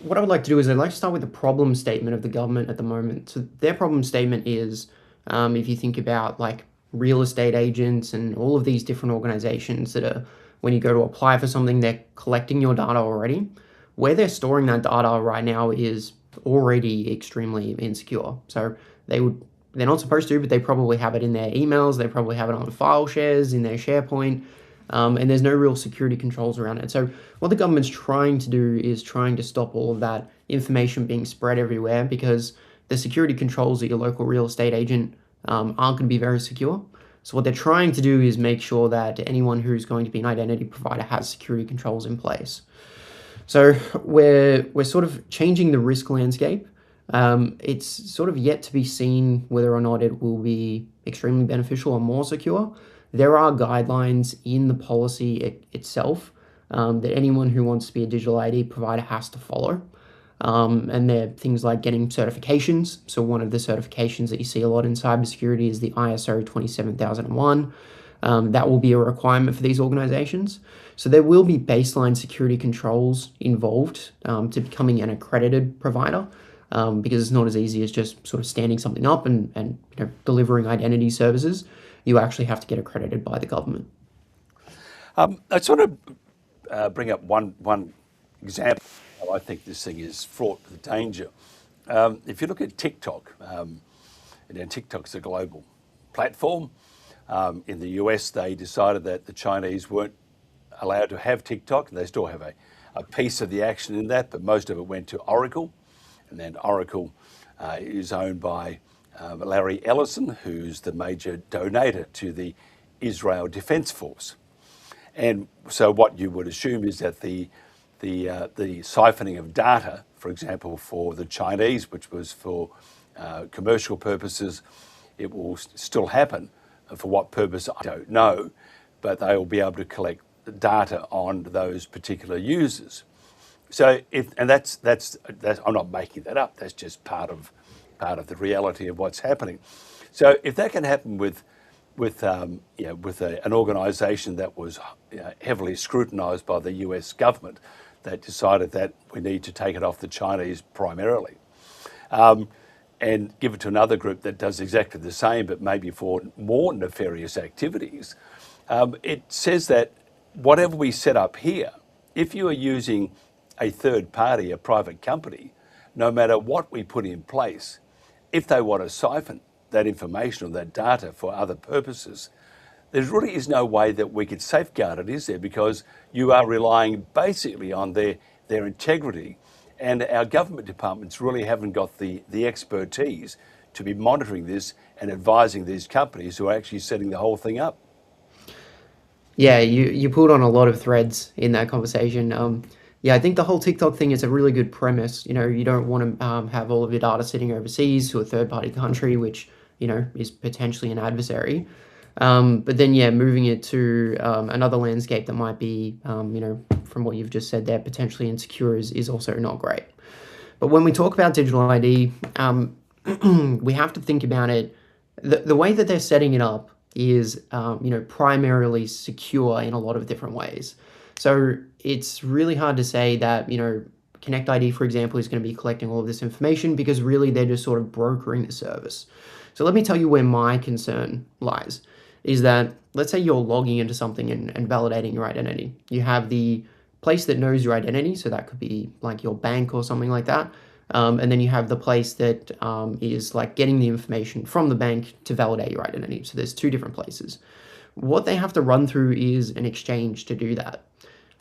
what I would like to do is I'd like to start with the problem statement of the government at the moment. So their problem statement is, if you think about like real estate agents and all of these different organizations that are, when you go to apply for something, they're collecting your data already. Where they're storing that data right now is already extremely insecure. So they're not supposed to, but they probably have it in their emails. They probably have it on file shares in their SharePoint. And there's no real security controls around it. So what the government's trying to do is trying to stop all of that information being spread everywhere, because the security controls at your local real estate agent aren't going to be very secure. So what they're trying to do is make sure that anyone who's going to be an identity provider has security controls in place. So we're sort of changing the risk landscape. It's sort of yet to be seen whether or not it will be extremely beneficial or more secure. There are guidelines in the policy itself that anyone who wants to be a digital ID provider has to follow. And they're things like getting certifications. So one of the certifications that you see a lot in cybersecurity is the ISO 27001. That will be a requirement for these organizations. So there will be baseline security controls involved to becoming an accredited provider, because it's not as easy as just sort of standing something up and delivering identity services. You actually have to get accredited by the government. I sort of bring up one example. I think this thing is fraught with danger. If you look at TikTok, and TikTok's a global platform. In the US, they decided that the Chinese weren't allowed to have TikTok. They still have a piece of the action in that, but most of it went to Oracle. And then Oracle is owned by Larry Ellison, who's the major donator to the Israel Defense Force. And so what you would assume is that the siphoning of data, for example, for the Chinese, which was for commercial purposes, it will still happen. For what purpose, I don't know, but they will be able to collect data on those particular users. So, that's I'm not making that up. That's just part of the reality of what's happening. So, if that can happen with an organisation that was heavily scrutinised by the US government, that decided that we need to take it off the Chinese primarily, and give it to another group that does exactly the same, but maybe for more nefarious activities, it says that whatever we set up here, if you are using a third party, a private company, no matter what we put in place, if they want to siphon that information or that data for other purposes, there really is no way that we could safeguard it, is there? Because you are relying basically on their integrity, and our government departments really haven't got the expertise to be monitoring this and advising these companies who are actually setting the whole thing up. Yeah, you pulled on a lot of threads in that conversation. Yeah, I think the whole TikTok thing is a really good premise. You don't want to have all of your data sitting overseas to a third-party country, which, is potentially an adversary. But then, yeah, moving it to another landscape that might be, from what you've just said there, potentially insecure is also not great. But when we talk about digital ID, we have to think about it. The way that they're setting it up is, primarily secure in a lot of different ways. So it's really hard to say that, Connect ID, for example, is going to be collecting all of this information, because really they're just sort of brokering the service. So let me tell you where my concern lies, is that let's say you're logging into something and validating your identity. You have the place that knows your identity, so that could be like your bank or something like that. And then you have the place that is like getting the information from the bank to validate your identity. So there's two different places. What they have to run through is an exchange to do that.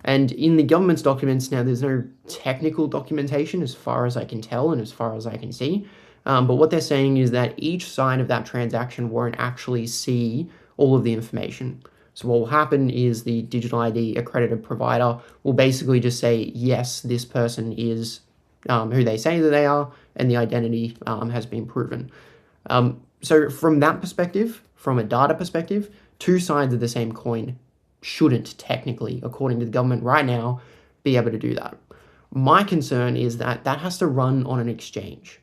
And in the government's documents now, there's no technical documentation as far as I can tell and as far as I can see. But what they're saying is that each side of that transaction won't actually see all of the information. So what will happen is the digital ID accredited provider will basically just say, yes, this person is who they say that they are, and the identity has been proven. So from that perspective, from a data perspective, two sides of the same coin shouldn't technically, according to the government right now, be able to do that. My concern is that that has to run on an exchange.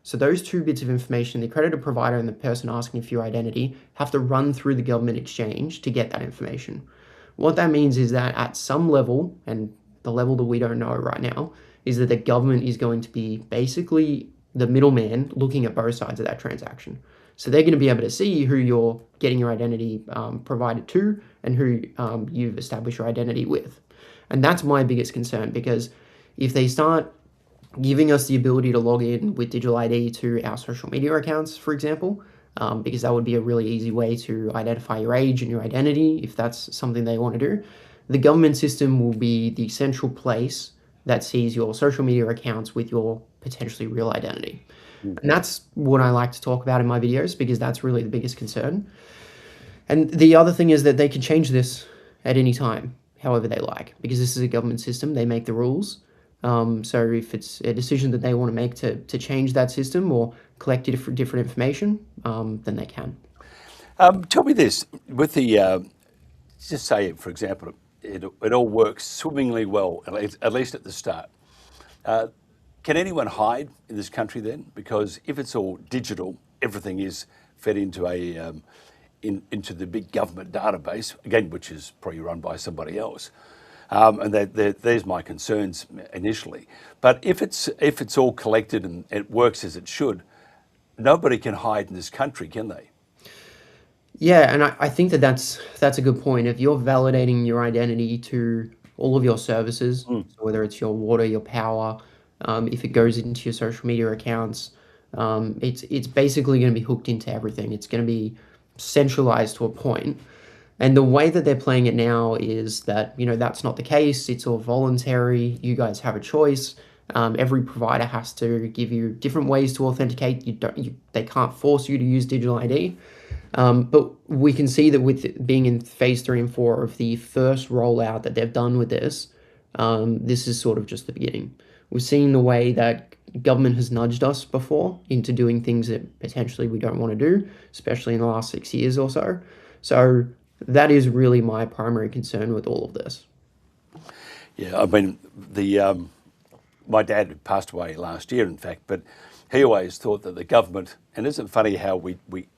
So those two bits of information, the accredited provider and the person asking for your identity, have to run through the government exchange to get that information. What that means is that at some level, and the level that we don't know right now, is that the government is going to be basically the middleman looking at both sides of that transaction. So they're going to be able to see who you're getting your identity provided to and who you've established your identity with. And that's my biggest concern, because if they start giving us the ability to log in with digital ID to our social media accounts, for example, because that would be a really easy way to identify your age and your identity if that's something they want to do, the government system will be the central place that sees your social media accounts with your potentially real identity. And that's what I like to talk about in my videos, because that's really the biggest concern. And the other thing is that they can change this at any time, however they like, because this is a government system. They make the rules. So if it's a decision that they want to make to change that system or collect different information, then they can. Tell me this, with the, just say, for example, it all works swimmingly well, at least at the start. Can anyone hide in this country then? Because if it's all digital, everything is fed into into the big government database, again, which is probably run by somebody else. And there's my concerns initially. But if it's all collected and it works as it should, nobody can hide in this country, can they? Yeah, and I think that's a good point. If you're validating your identity to all of your services, so whether it's your water, your power, if it goes into your social media accounts, it's basically going to be hooked into everything. It's going to be centralized to a point. And the way that they're playing it now is that, that's not the case. It's all voluntary. You guys have a choice. Every provider has to give you different ways to authenticate. They can't force you to use digital ID. But we can see that with being in phase 3 and 4 of the first rollout that they've done with this, this is sort of just the beginning. We've seen the way that government has nudged us before into doing things that potentially we don't want to do, especially in the last 6 years or so. So that is really my primary concern with all of this. Yeah, I mean, my dad passed away last year, in fact, but he always thought that the government, and isn't it funny how we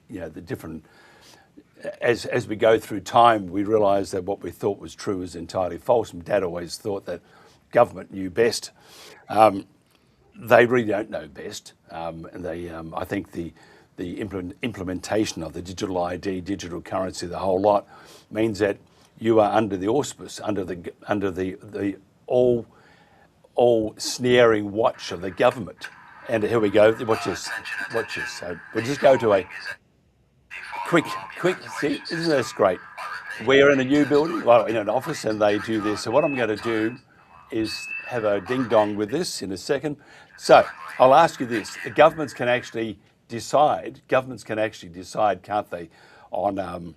the different, as we go through time, we realise that what we thought was true is entirely false. And Dad always thought that government knew best. They really don't know best, and they, I think the implementation of the digital ID, digital currency, the whole lot, means that you are under the auspice, under the all snaring watch of the government. And here we go. Watch this. Watch this. So we'll just go to a quick. See, isn't this great? We're in a new building, well, in an office, and they do this. So what I'm going to do is have a ding dong with this in a second. So I'll ask you this: the governments can actually decide. Governments can actually decide, can't they, on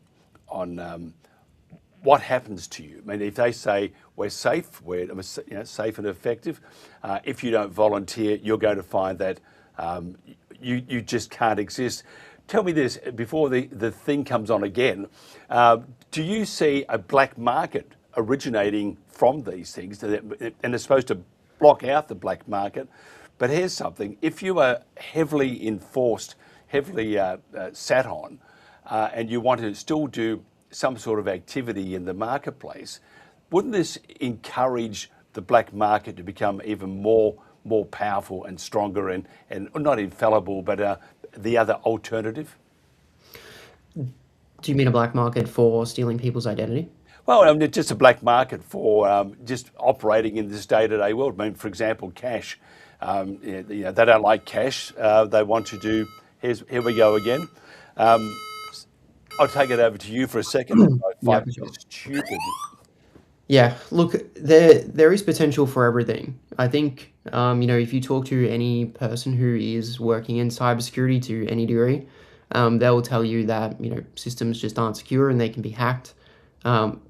what happens to you? I mean, if they say we're safe, we're safe and effective, if you don't volunteer, you're going to find that you just can't exist. Tell me this, before the thing comes on again, do you see a black market originating from these things? And it's supposed to block out the black market. But here's something: if you are heavily enforced, heavily sat on, and you want to still do some sort of activity in the marketplace, wouldn't this encourage the black market to become even more powerful and stronger and not infallible, but the other alternative? Do you mean a black market for stealing people's identity? Well, I mean, just a black market for just operating in this day-to-day world. I mean, for example, cash. They don't like cash. They want to do, here we go again. I'll take it over to you for a second. I find it's stupid. Yeah, look, there is potential for everything. I think, if you talk to any person who is working in cybersecurity to any degree, they will tell you that, systems just aren't secure and they can be hacked.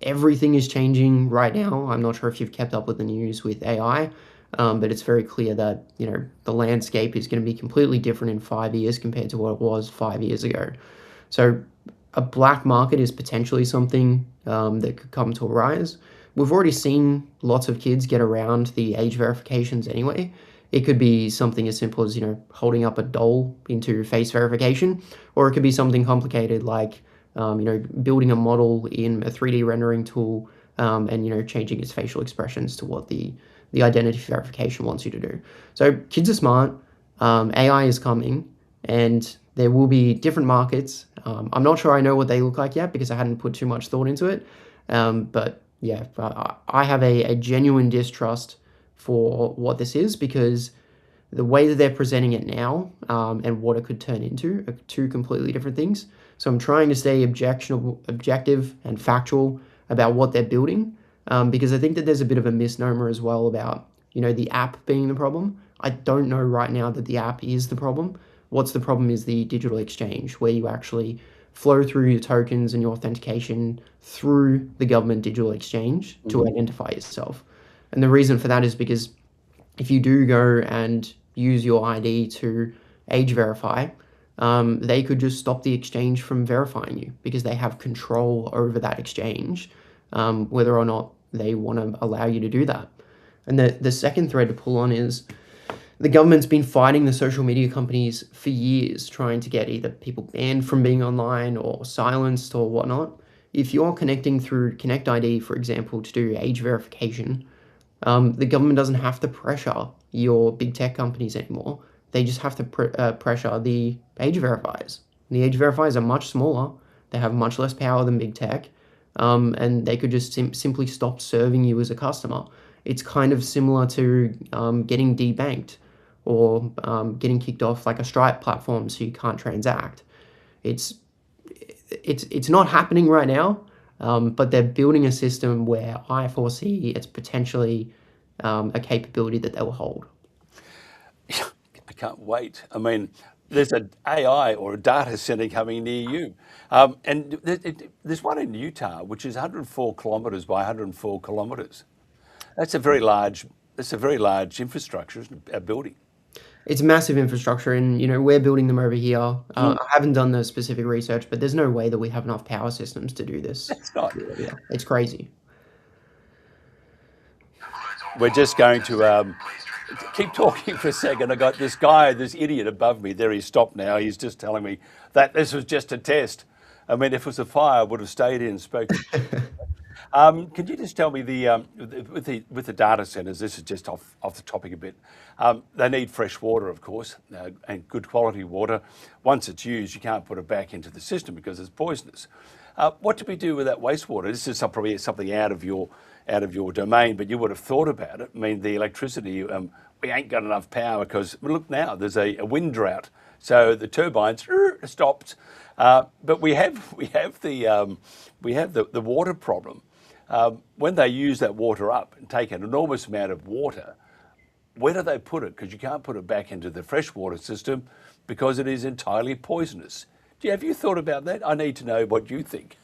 Everything is changing right now. I'm not sure if you've kept up with the news with AI, but it's very clear that, the landscape is going to be completely different in 5 years compared to what it was 5 years ago. So a black market is potentially something that could come to arise. We've already seen lots of kids get around the age verifications anyway. It could be something as simple as, holding up a doll into face verification, or it could be something complicated like, building a model in a 3D rendering tool and, changing its facial expressions to what the identity verification wants you to do. So kids are smart, AI is coming, and there will be different markets. I'm not sure I know what they look like yet because I hadn't put too much thought into it. But yeah, I have a genuine distrust for what this is because the way that they're presenting it now and what it could turn into are two completely different things. So I'm trying to stay objective and factual about what they're building because I think that there's a bit of a misnomer as well about, the app being the problem. I don't know right now that the app is the problem. What's the problem is the digital exchange where you actually flow through your tokens and your authentication through the government digital exchange to identify yourself. And the reason for that is because if you do go and use your ID to age verify, they could just stop the exchange from verifying you because they have control over that exchange, whether or not they want to allow you to do that. And the second thread to pull on is the government's been fighting the social media companies for years, trying to get either people banned from being online or silenced or whatnot. If you're connecting through Connect ID, for example, to do age verification, the government doesn't have to pressure your big tech companies anymore. They just have to pressure the age verifiers. The age verifiers are much smaller. They have much less power than big tech, and they could just simply stop serving you as a customer. It's kind of similar to getting debanked or getting kicked off like a Stripe platform so you can't transact. It's not happening right now, but they're building a system where I foresee it's potentially a capability that they will hold. I can't wait. I mean, there's an AI or a data center coming near you. And there's one in Utah, which is 104 kilometers by 104 kilometers. That's a very large infrastructure, isn't it? A building. It's massive infrastructure, and we're building them over here. I haven't done the specific research, but there's no way that we have enough power systems to do this. It's not. Yeah, it's crazy. We're just going to keep talking for a second. I got this guy, this idiot above me. There, he's stopped now. He's just telling me that this was just a test. I mean, if it was a fire, I would have stayed in and spoken. Could you just tell me with the data centers? This is just off the topic a bit. They need fresh water, of course, and good quality water. Once it's used, you can't put it back into the system because it's poisonous. What do we do with that wastewater? This is probably something out of your domain, but you would have thought about it. I mean, the electricity. We ain't got enough power because look now, there's a wind drought, so the turbines stopped. But we have the water problem. When they use that water up and take an enormous amount of water, where do they put it? Because you can't put it back into the freshwater system because it is entirely poisonous. Have you thought about that? I need to know what you think.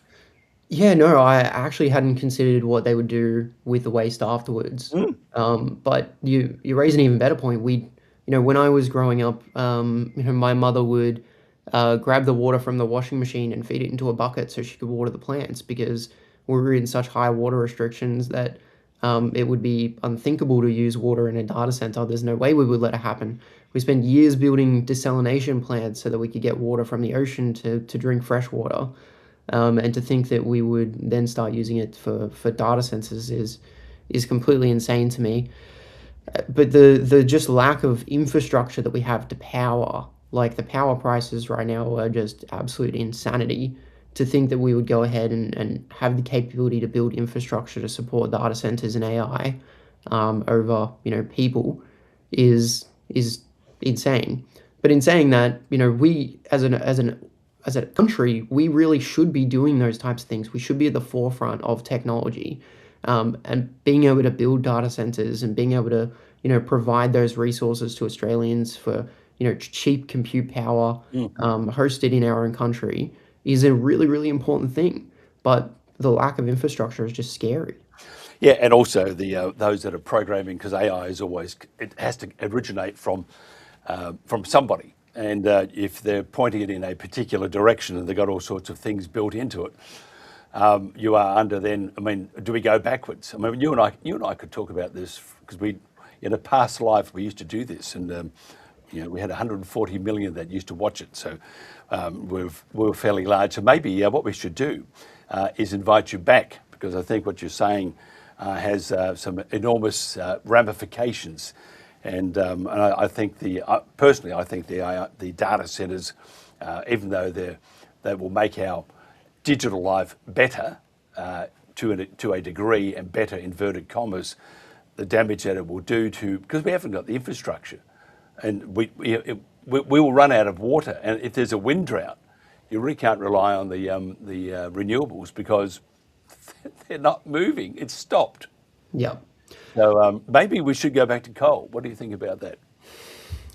Yeah, no, I actually hadn't considered what they would do with the waste afterwards. But you raise an even better point. When I was growing up, my mother would grab the water from the washing machine and feed it into a bucket so she could water the plants because we were in such high water restrictions that it would be unthinkable to use water in a data center. There's no way we would let it happen. We spent years building desalination plants so that we could get water from the ocean to drink fresh water. And to think that we would then start using it for data centers is completely insane to me. But the just lack of infrastructure that we have to power, like the power prices right now are just absolute insanity. To think that we would go ahead and have the capability to build infrastructure to support data centers and AI over people is is insane. But in saying that, we as a country, we really should be doing those types of things. We should be at the forefront of technology, and being able to build data centers and being able to, provide those resources to Australians for, cheap compute power, hosted in our own country is a really, really important thing. But the lack of infrastructure is just scary. Yeah, and also the those that are programming, because AI is always, it has to originate from somebody. And if they're pointing it in a particular direction and they've got all sorts of things built into it, you are under then, do we go backwards? You and I could talk about this because in a past life, we used to do this, and we had 140 million that used to watch it. So we were fairly large. So maybe what we should do is invite you back, because I think what you're saying has some enormous ramifications. And I think personally, I think the data centers, even though they will make our digital life better to a degree, and better inverted commas, the damage that it will do because we haven't got the infrastructure, and we will run out of water. And if there's a wind drought, you really can't rely on the renewables because they're not moving. It's stopped. Yeah. So maybe we should go back to coal. What do you think about that?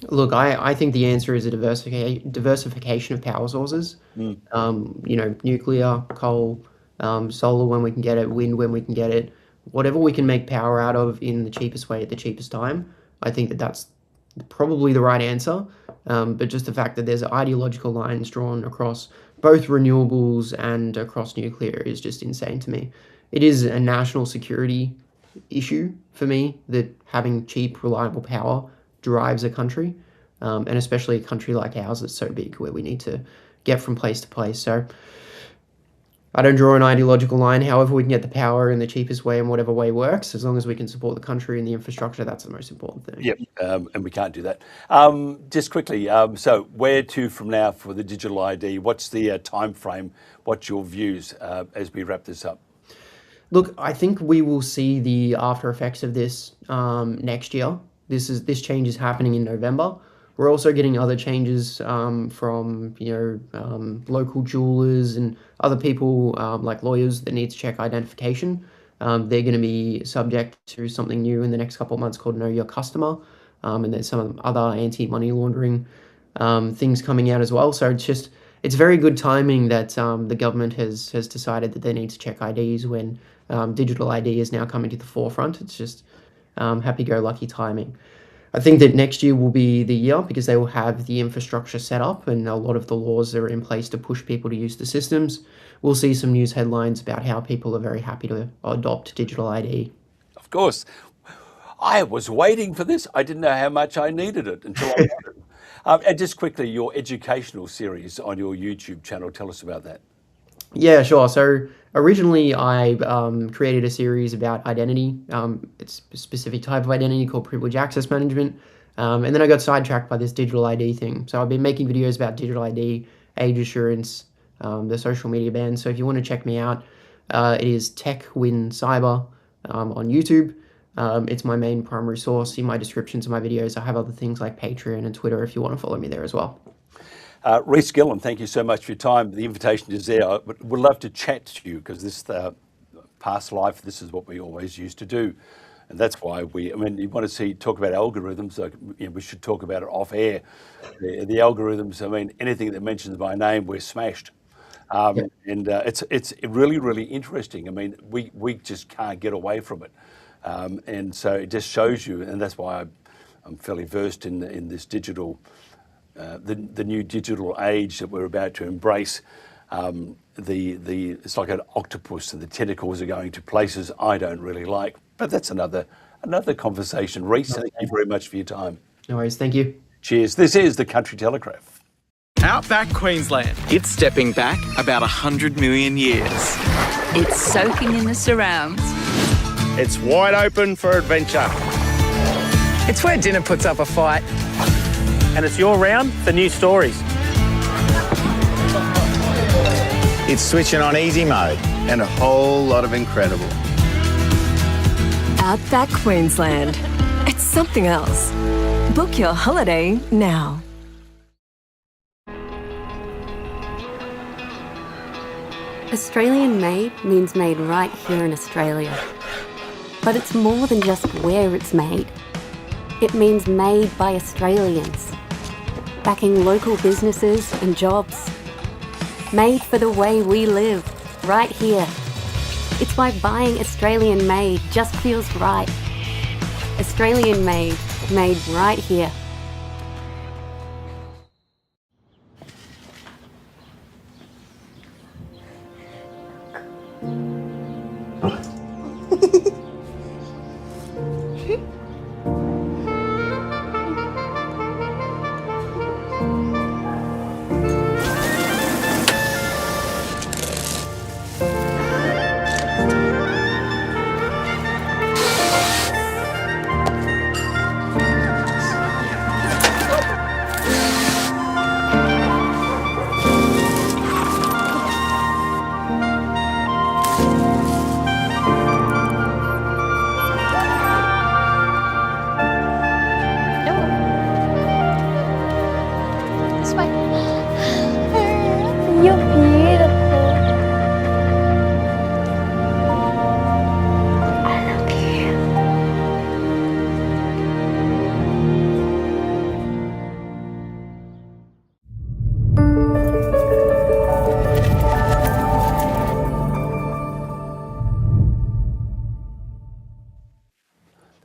Look, I think the answer is a diversification of power sources. Nuclear, coal, solar when we can get it, wind when we can get it, whatever we can make power out of in the cheapest way at the cheapest time. I think that's probably the right answer. But just the fact that there's ideological lines drawn across both renewables and across nuclear is just insane to me. It is a national security issue for me that having cheap, reliable power drives a country, and especially a country like ours that's so big, where we need to get from place to place. So I don't draw an ideological line. However we can get the power in the cheapest way and whatever way works, as long as we can support the country and the infrastructure, that's the most important thing. Yep, and we can't do that. Just quickly, so where to from now for the digital ID? What's the time frame? What's your views as we wrap this up? Look, I think we will see the after effects of this next year. This change is happening in November. We're also getting other changes from local jewelers and other people like lawyers that need to check identification. They're going to be subject to something new in the next couple of months called Know Your Customer, and there's some other anti-money laundering things coming out as well. So it's very good timing that the government has decided that they need to check IDs when digital ID is now coming to the forefront. It's just happy-go-lucky timing. I think that next year will be the year because they will have the infrastructure set up and a lot of the laws that are in place to push people to use the systems. We'll see some news headlines about how people are very happy to adopt digital ID. Of course. I was waiting for this. I didn't know how much I needed it until I got it. And just quickly, your educational series on your YouTube channel, tell us about that. Yeah, sure. So originally I created a series about identity. It's a specific type of identity called privilege access management. And then I got sidetracked by this digital ID thing. So I've been making videos about digital ID, age assurance, the social media ban. So if you want to check me out, it is TechWin Cyber on YouTube. It's my main primary source. In my descriptions of my videos, I have other things like Patreon and Twitter if you want to follow me there as well. Rhys Gillen, thank you so much for your time. The invitation is there. I would love to chat to you because this past life, this is what we always used to do. And that's why you want to talk about algorithms, we should talk about it off air. The algorithms, anything that mentions my name, we're smashed. And it's really, really interesting. We just can't get away from it. And so it just shows you, and that's why I'm fairly versed in this digital, the new digital age that we're about to embrace. It's like an octopus and the tentacles are going to places I don't really like. But that's another conversation. Rhys, thank you very much for your time. No worries, thank you. Cheers. This is the Country Telegraph. Outback Queensland. It's stepping back about 100 million years. It's soaking in the surrounds. It's wide open for adventure. It's where dinner puts up a fight. And it's your round for new stories. It's switching on easy mode and a whole lot of incredible. Outback Queensland. It's something else. Book your holiday now. Australian made means made right here in Australia. But it's more than just where it's made. It means made by Australians, backing local businesses and jobs. Made for the way we live, right here. It's why buying Australian made just feels right. Australian made right here.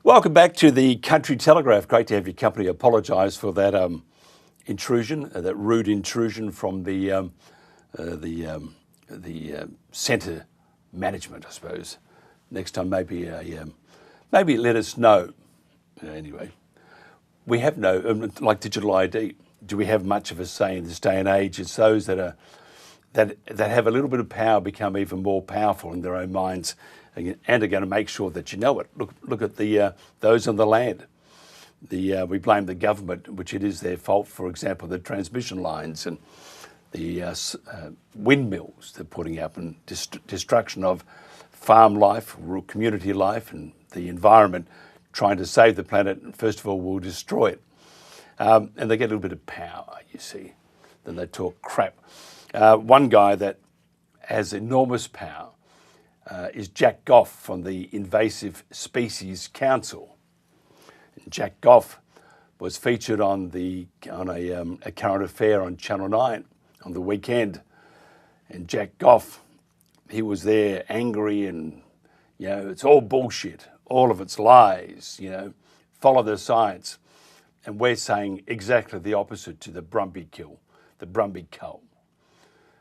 Welcome back to the Country Telegraph. Great to have your company. I apologise for that intrusion, that rude intrusion from the centre management, I suppose. Next time, maybe let us know. Anyway, we have no like digital ID. Do we have much of a say in this day and age? It's those that have a little bit of power become even more powerful in their own minds, and are going to make sure that you know it. Look at the those on the land. We blame the government, which it is their fault. For example, the transmission lines and the windmills they're putting up, and destruction of farm life, rural community life, and the environment. Trying to save the planet, and first of all, will destroy it. And they get a little bit of power, you see. Then they talk crap. One guy that has enormous power is Jack Goff from the Invasive Species Council. And Jack Goff was featured on a current affair on Channel 9 on the weekend. And Jack Goff, he was there angry and, it's all bullshit. All of it's lies, follow the science. And we're saying exactly the opposite to the Brumby Cull.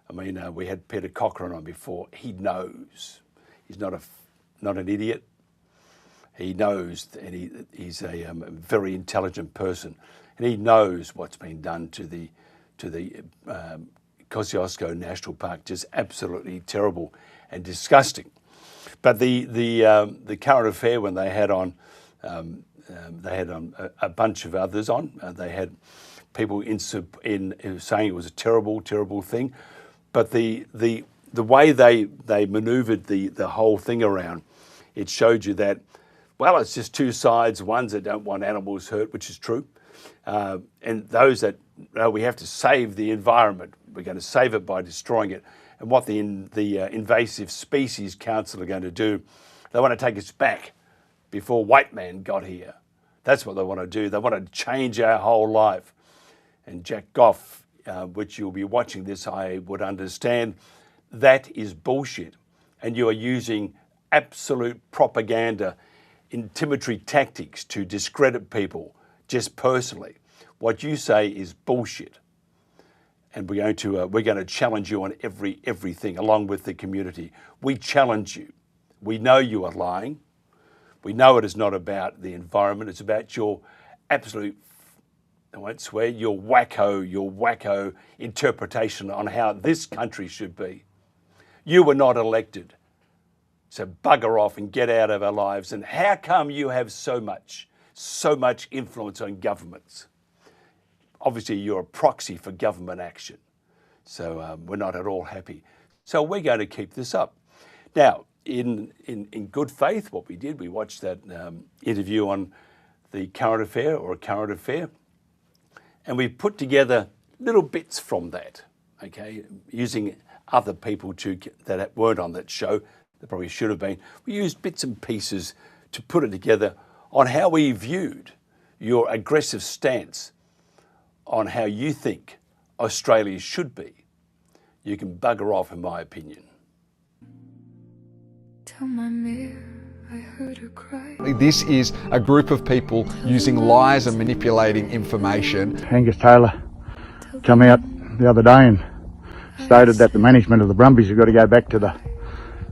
I mean, we had Peter Cochran on before. He knows. He's not an idiot. He knows, and he's a very intelligent person, and he knows what's been done to the Kosciuszko National Park. Just absolutely terrible and disgusting. But the current affair when they had on a bunch of others on. They had people in saying it was a terrible, terrible thing. But the way they manoeuvred the whole thing around, it showed you that, well, it's just two sides. Ones that don't want animals hurt, which is true, and those that we have to save the environment. We're going to save it by destroying it. And what the Invasive Species Council are going to do, they want to take us back before white man got here. That's what they want to do. They want to change our whole life. And Jack Goff, which you'll be watching this, I would understand, that is bullshit. And you are using absolute propaganda, intimidatory tactics to discredit people just personally. What you say is bullshit. And we're going to challenge you on everything, along with the community. We challenge you. We know you are lying. We know it is not about the environment. It's about your absolute, I won't swear, your wacko interpretation on how this country should be. You were not elected. So bugger off and get out of our lives. And how come you have so much influence on governments? Obviously, you're a proxy for government action. So we're not at all happy. So we're going to keep this up. Now, in good faith, what we did, we watched that interview on the current affair or a current affair, and we put together little bits from that, okay, using other people that weren't on that show, that probably should have been. We used bits and pieces to put it together on how we viewed your aggressive stance on how you think Australia should be. You can bugger off, in my opinion. Tell my mirror I heard her cry. This is a group of people using lies and manipulating information. Angus Taylor come out the other day and stated that the management of the Brumbies have got to go back to the,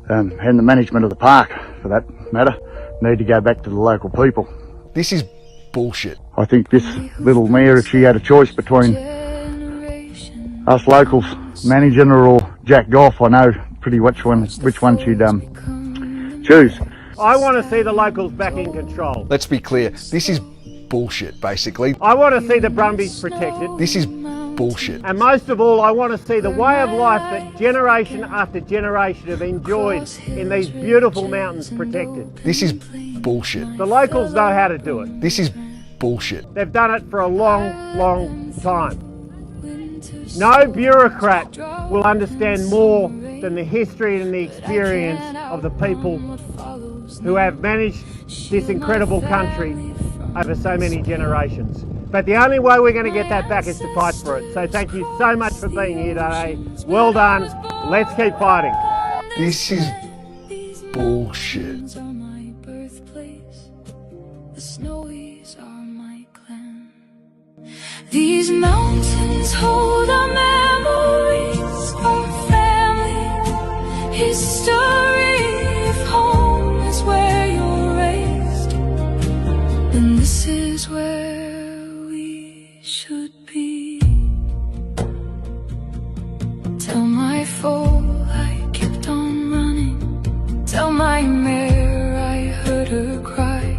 and the management of the park, for that matter, need to go back to the local people. This is bullshit. I think this little mare, if she had a choice between us locals managing her or Jack Goff, I know pretty much which one she'd choose. I want to see the locals back in control. Let's be clear, this is bullshit, basically. I want to see the Brumbies protected. This is bullshit. And most of all, I want to see the way of life that generation after generation have enjoyed in these beautiful mountains protected. This is bullshit. The locals know how to do it. This is bullshit. They've done it for a long, long time. No bureaucrat will understand more than the history and the experience of the people who have managed this incredible country over so many generations. But the only way we're going to get that back is to fight for it. So thank you so much for being here today. Well done. Let's keep fighting. This is bullshit. These mountains hold our memories, our family history. If home is where you're raised, then this is where we should be. Tell my foal I kept on running. Tell my mare I heard her cry.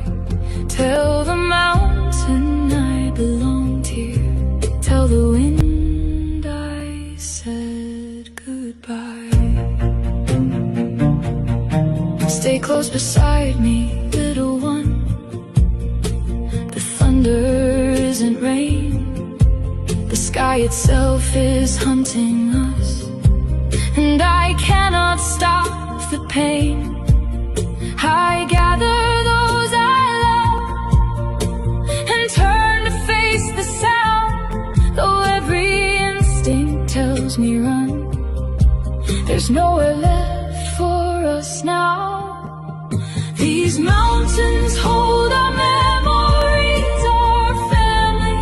Tell the mountain I belonged here. Tell the wind I said goodbye. Stay close beside me, little one. The thunder isn't rain. The sky itself is hunting us, and I cannot stop the pain. I gather those I love and turn to face the sound. Though every instinct tells me run, there's nowhere left for us now. These mountains hold our memories, our family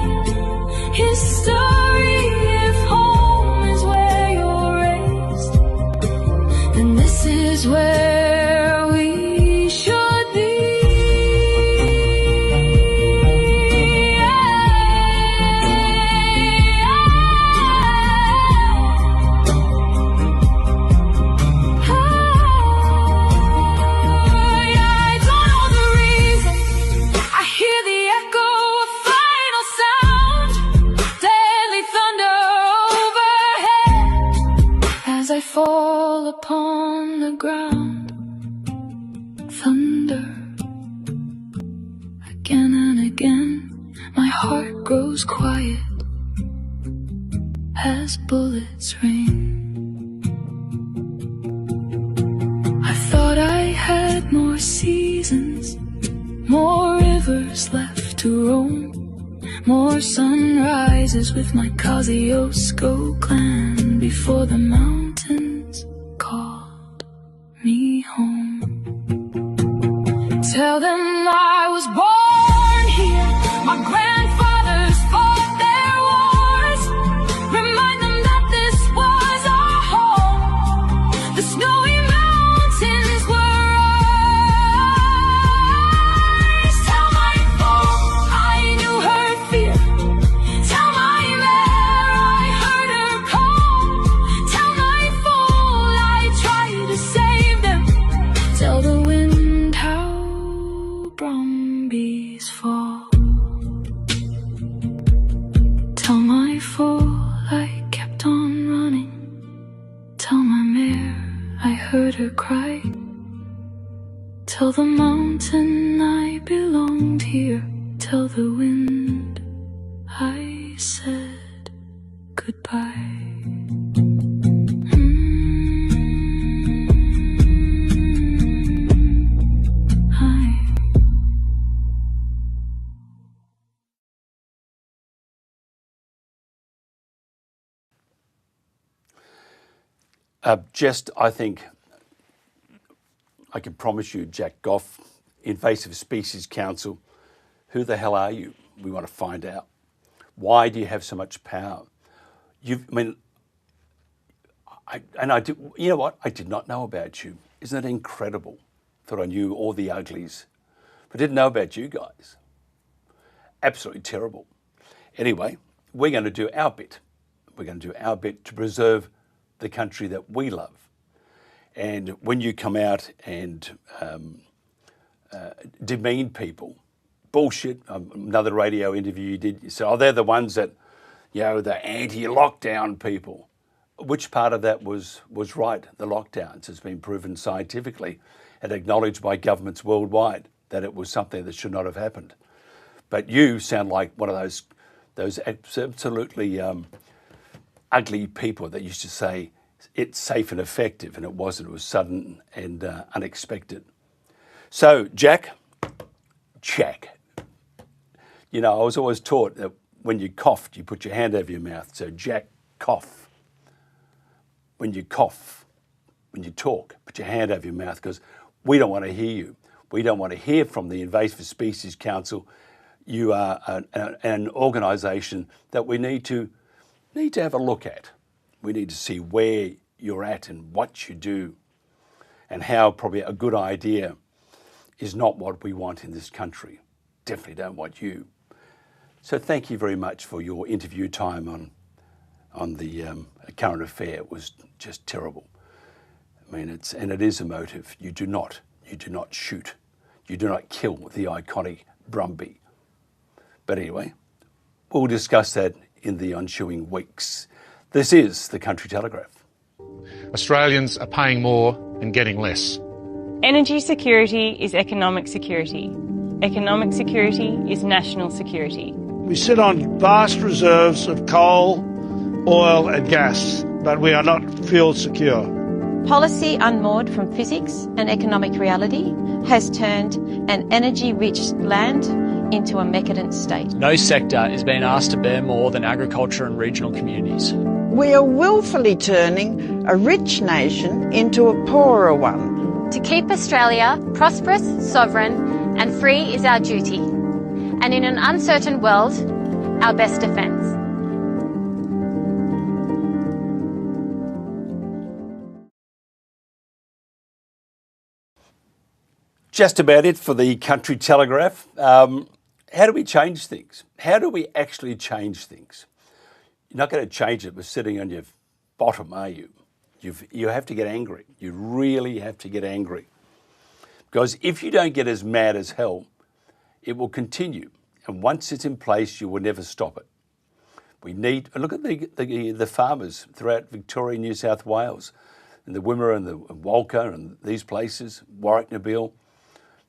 history. If home is where you're raised, then this is where we should be. I fall upon the ground, thunder again and again. My heart grows quiet as bullets rain. I thought I had more seasons, more rivers left to roam, more sunrises with my Kosciuszko clan before the mountains called me home. Tell them I was born here, my grandfathers fought their wars. Remind them that this was our home. The snowy mountains were ours. Tell my foal I knew her fear. Tell my mare I heard her call. Tell my foal I tried to save them. Tell the wind how Brumbies fall. Tell my foal I kept on running. Tell my mare I heard her cry. Tell the mountain I belonged here. tell the wind I said goodbye. I think I can promise you, Jack Goff, Invasive Species Council, who the hell are you? We want to find out. Why do you have so much power? You know what? I did not know about you. Isn't it incredible? Thought I knew all the uglies, but didn't know about you guys. Absolutely terrible. Anyway, we're going to do our bit. We're going to do our bit to preserve the country that we love. And when you come out and demean people, bullshit, another radio interview you did, you said, oh, they're the ones that, the anti-lockdown people. Which part of that was right? The lockdowns has been proven scientifically and acknowledged by governments worldwide that it was something that should not have happened. But you sound like one of those absolutely ugly people that used to say it's safe and effective, and it wasn't. It was sudden and unexpected. So, Jack, I was always taught that when you coughed, you put your hand over your mouth. So, Jack, cough. When you cough, when you talk, put your hand over your mouth, because we don't want to hear you. We don't want to hear from the Invasive Species Council. You are an organisation that we need to have a look at. We need to see where you're at and what you do, and how probably a good idea is not what we want in this country. Definitely don't want you. So thank you very much for your interview time on the current affair. It was just terrible. I mean, it is emotive. You do not shoot. You do not kill the iconic Brumby. But anyway, we'll discuss that in the ensuing weeks. This is the Country Telegraph. Australians are paying more and getting less. Energy security is economic security. Economic security is national security. We sit on vast reserves of coal, oil and gas, but we are not fuel secure. Policy unmoored from physics and economic reality has turned an energy-rich land into a decadent state. No sector is being asked to bear more than agriculture and regional communities. We are willfully turning a rich nation into a poorer one. To keep Australia prosperous, sovereign and free is our duty, and in an uncertain world, our best defence. Just about it for the Country Telegraph. How do we change things? How do we actually change things? You're not going to change it by sitting on your bottom, are you? You have to get angry. You really have to get angry. Because if you don't get as mad as hell, it will continue. And once it's in place, you will never stop it. We need, look at the farmers throughout Victoria, New South Wales, and the Wimmera and the Walker and these places, Warwick, Nabil.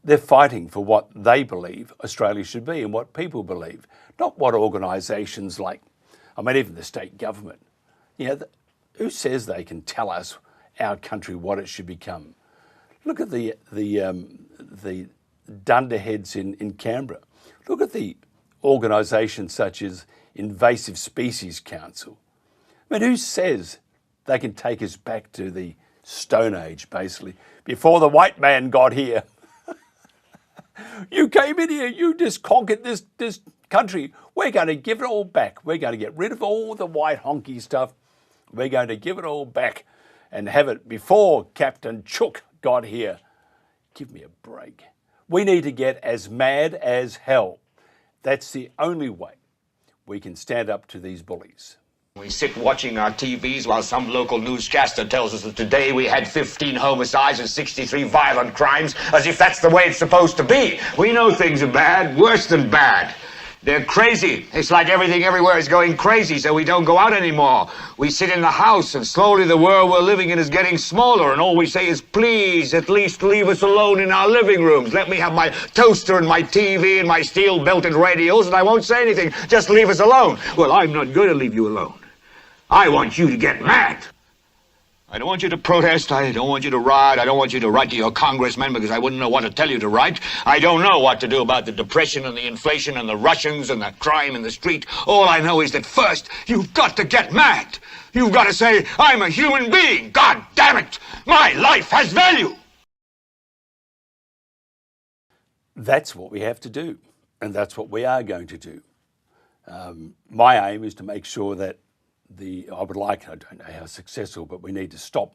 They're fighting for what they believe Australia should be and what people believe, not what organisations like, even the state government. Who says they can tell us, our country, what it should become? Look at the dunderheads in Canberra. Look at the organisations such as Invasive Species Council. Who says they can take us back to the Stone Age, basically, before the white man got here? You came in here, you just conquered this country. We're going to give it all back. We're going to get rid of all the white honky stuff. We're going to give it all back and have it before Captain Chook got here. Give me a break. We need to get as mad as hell. That's the only way we can stand up to these bullies. We sit watching our TVs while some local newscaster tells us that today we had 15 homicides and 63 violent crimes, as if that's the way it's supposed to be. We know things are bad, worse than bad. They're crazy. It's like everything everywhere is going crazy, so we don't go out anymore. We sit in the house, and slowly the world we're living in is getting smaller, and all we say is, please, at least leave us alone in our living rooms. Let me have my toaster and my TV and my steel-belted radios, and I won't say anything. Just leave us alone. Well, I'm not going to leave you alone. I want you to get mad. I don't want you to protest. I don't want you to riot. I don't want you to write to your congressmen because I wouldn't know what to tell you to write. I don't know what to do about the depression and the inflation and the Russians and the crime in the street. All I know is that first, you've got to get mad. You've got to say, I'm a human being. God damn it. My life has value. That's what we have to do. And that's what we are going to do. My aim is to make sure that I don't know how successful, but we need to stop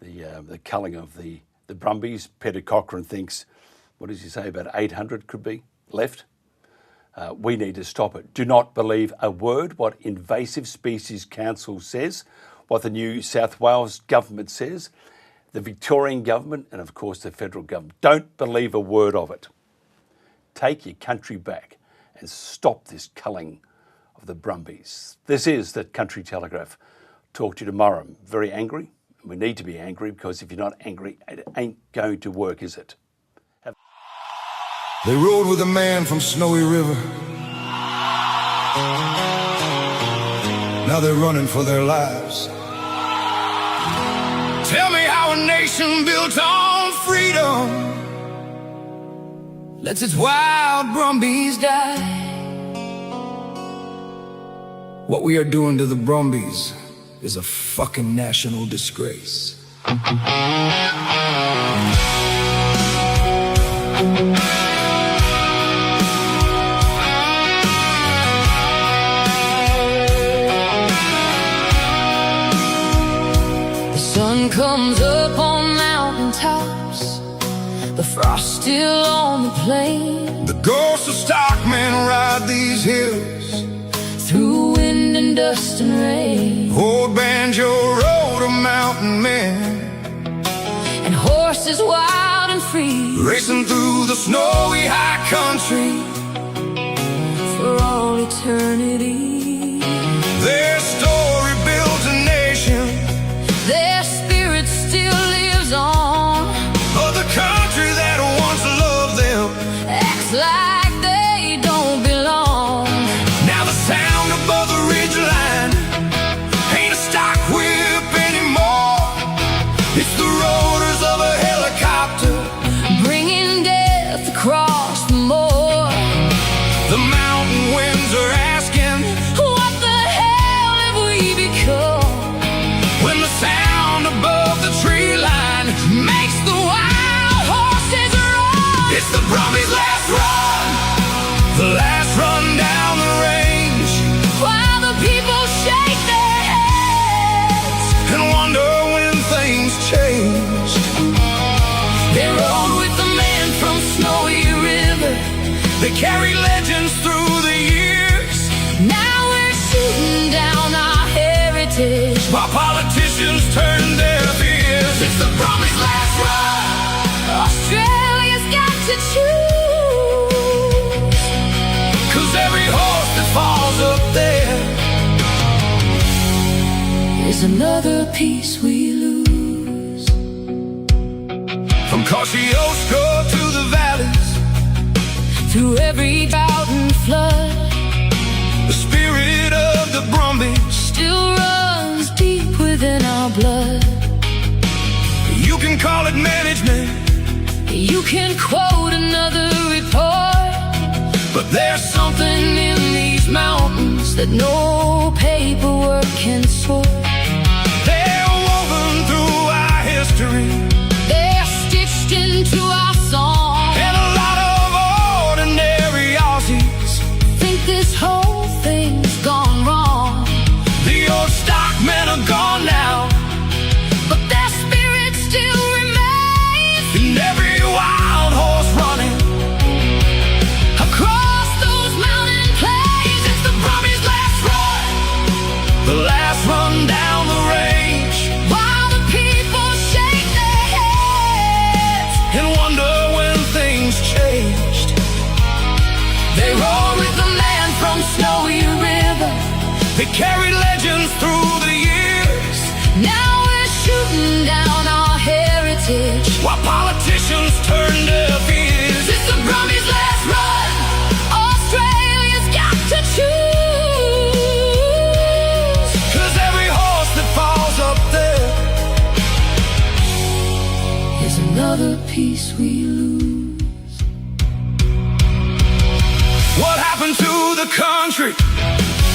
the culling of the Brumbies. Peter Cochran thinks, what does he say, about 800 could be left? We need to stop it. Do not believe a word what Invasive Species Council says, what the New South Wales government says, the Victorian government, and of course the federal government. Don't believe a word of it. Take your country back and stop this culling of the Brumbies. This is the Country Telegraph. Talk to you tomorrow. I'm very angry. We need to be angry because if you're not angry, it ain't going to work, is it? They rode with a man from Snowy River. Now they're running for their lives. Tell me how a nation built on freedom lets its wild Brumbies die. What we are doing to the Brumbies is a fucking national disgrace. The sun comes up on mountain tops, the frost still on the plain. The ghosts of stockmen ride these hills through wind and dust and rain. Old banjo rode a mountain man, and horses wild and free, racing through the snowy high country for all eternity. Their story builds a nation, their spirit still lives on. But the country that once loved them acts like they don't belong. Now the sound above the ridgeline ain't a stock whip anymore. It's the rotors of a helicopter bringing death across the moor. The mountain winds are asking, what the hell have we become? When the sound above the tree line makes the wild horses run. It's the Brumbies' last run, the last run down the range, while the people shake their heads and wonder when things change. They rode with the man from Snowy River, they carry legends through the years. Now we're shooting down our heritage while politicians turn their ears. It's the Brumbies' last run. Australia's got to choose, 'cause every horse that falls up there is another piece we lose. From Kosciuszko to the valleys, through every drought and flood, the spirit of the Brumbies still runs deep within our blood. You can call it management, you can quote another report, but there's something in these mountains that no paperwork can sort. They're woven through our history, they're stitched into our song, and a lot of ordinary Aussies think this whole thing's gone wrong. The old stockmen are gone now, but their spirit still remains in every wild horse running across those mountain plains. It's the Brumbies' last run, the last run down They carried legends through the years. Now we're shooting down our heritage while politicians turn deaf ears. It's the Brumby's last run. Australia's got to choose. 'Cause every horse that falls up there is another piece we lose. What happened to the country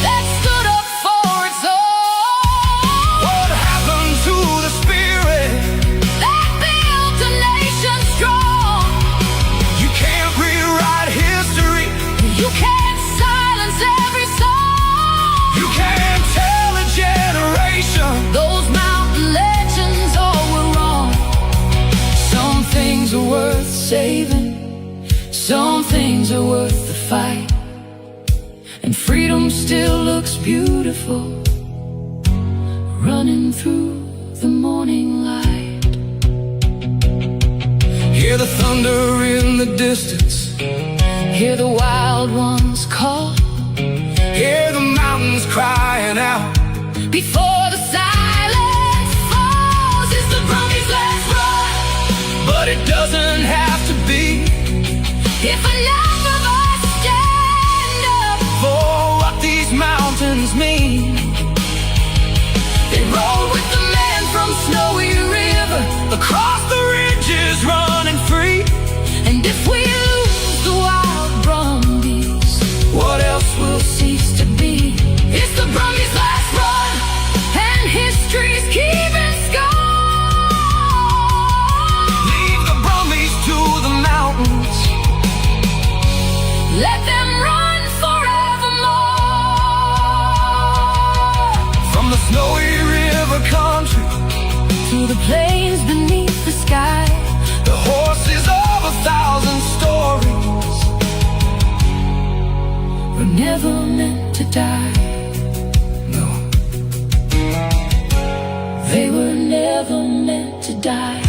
that stood up for its own? What happened to the spirit that built a nation strong? You can't rewrite history. You can't silence every song. You can't tell a generation those mountain legends all were wrong. Some things are worth saving. Some things are worth the fight. And freedom still looks beautiful, running through the morning light. Hear the thunder in the distance, hear the wild ones call, hear the mountains crying out before the silence falls. It's the Brumby's last run, but it doesn't have to be. If enough of us stand up for what these mountains mean. They rode with the man from Snowy River across the ridges running free. And if we lose the wild Brumbies, what else will cease to be? It's the Brumby's last run, and history's keeping score. Leave the Brumbies to the mountains, let them run forevermore. From the Snowy River country to the plains beneath the sky, the horses of 1,000 stories were never meant to die. No, they were never meant to die.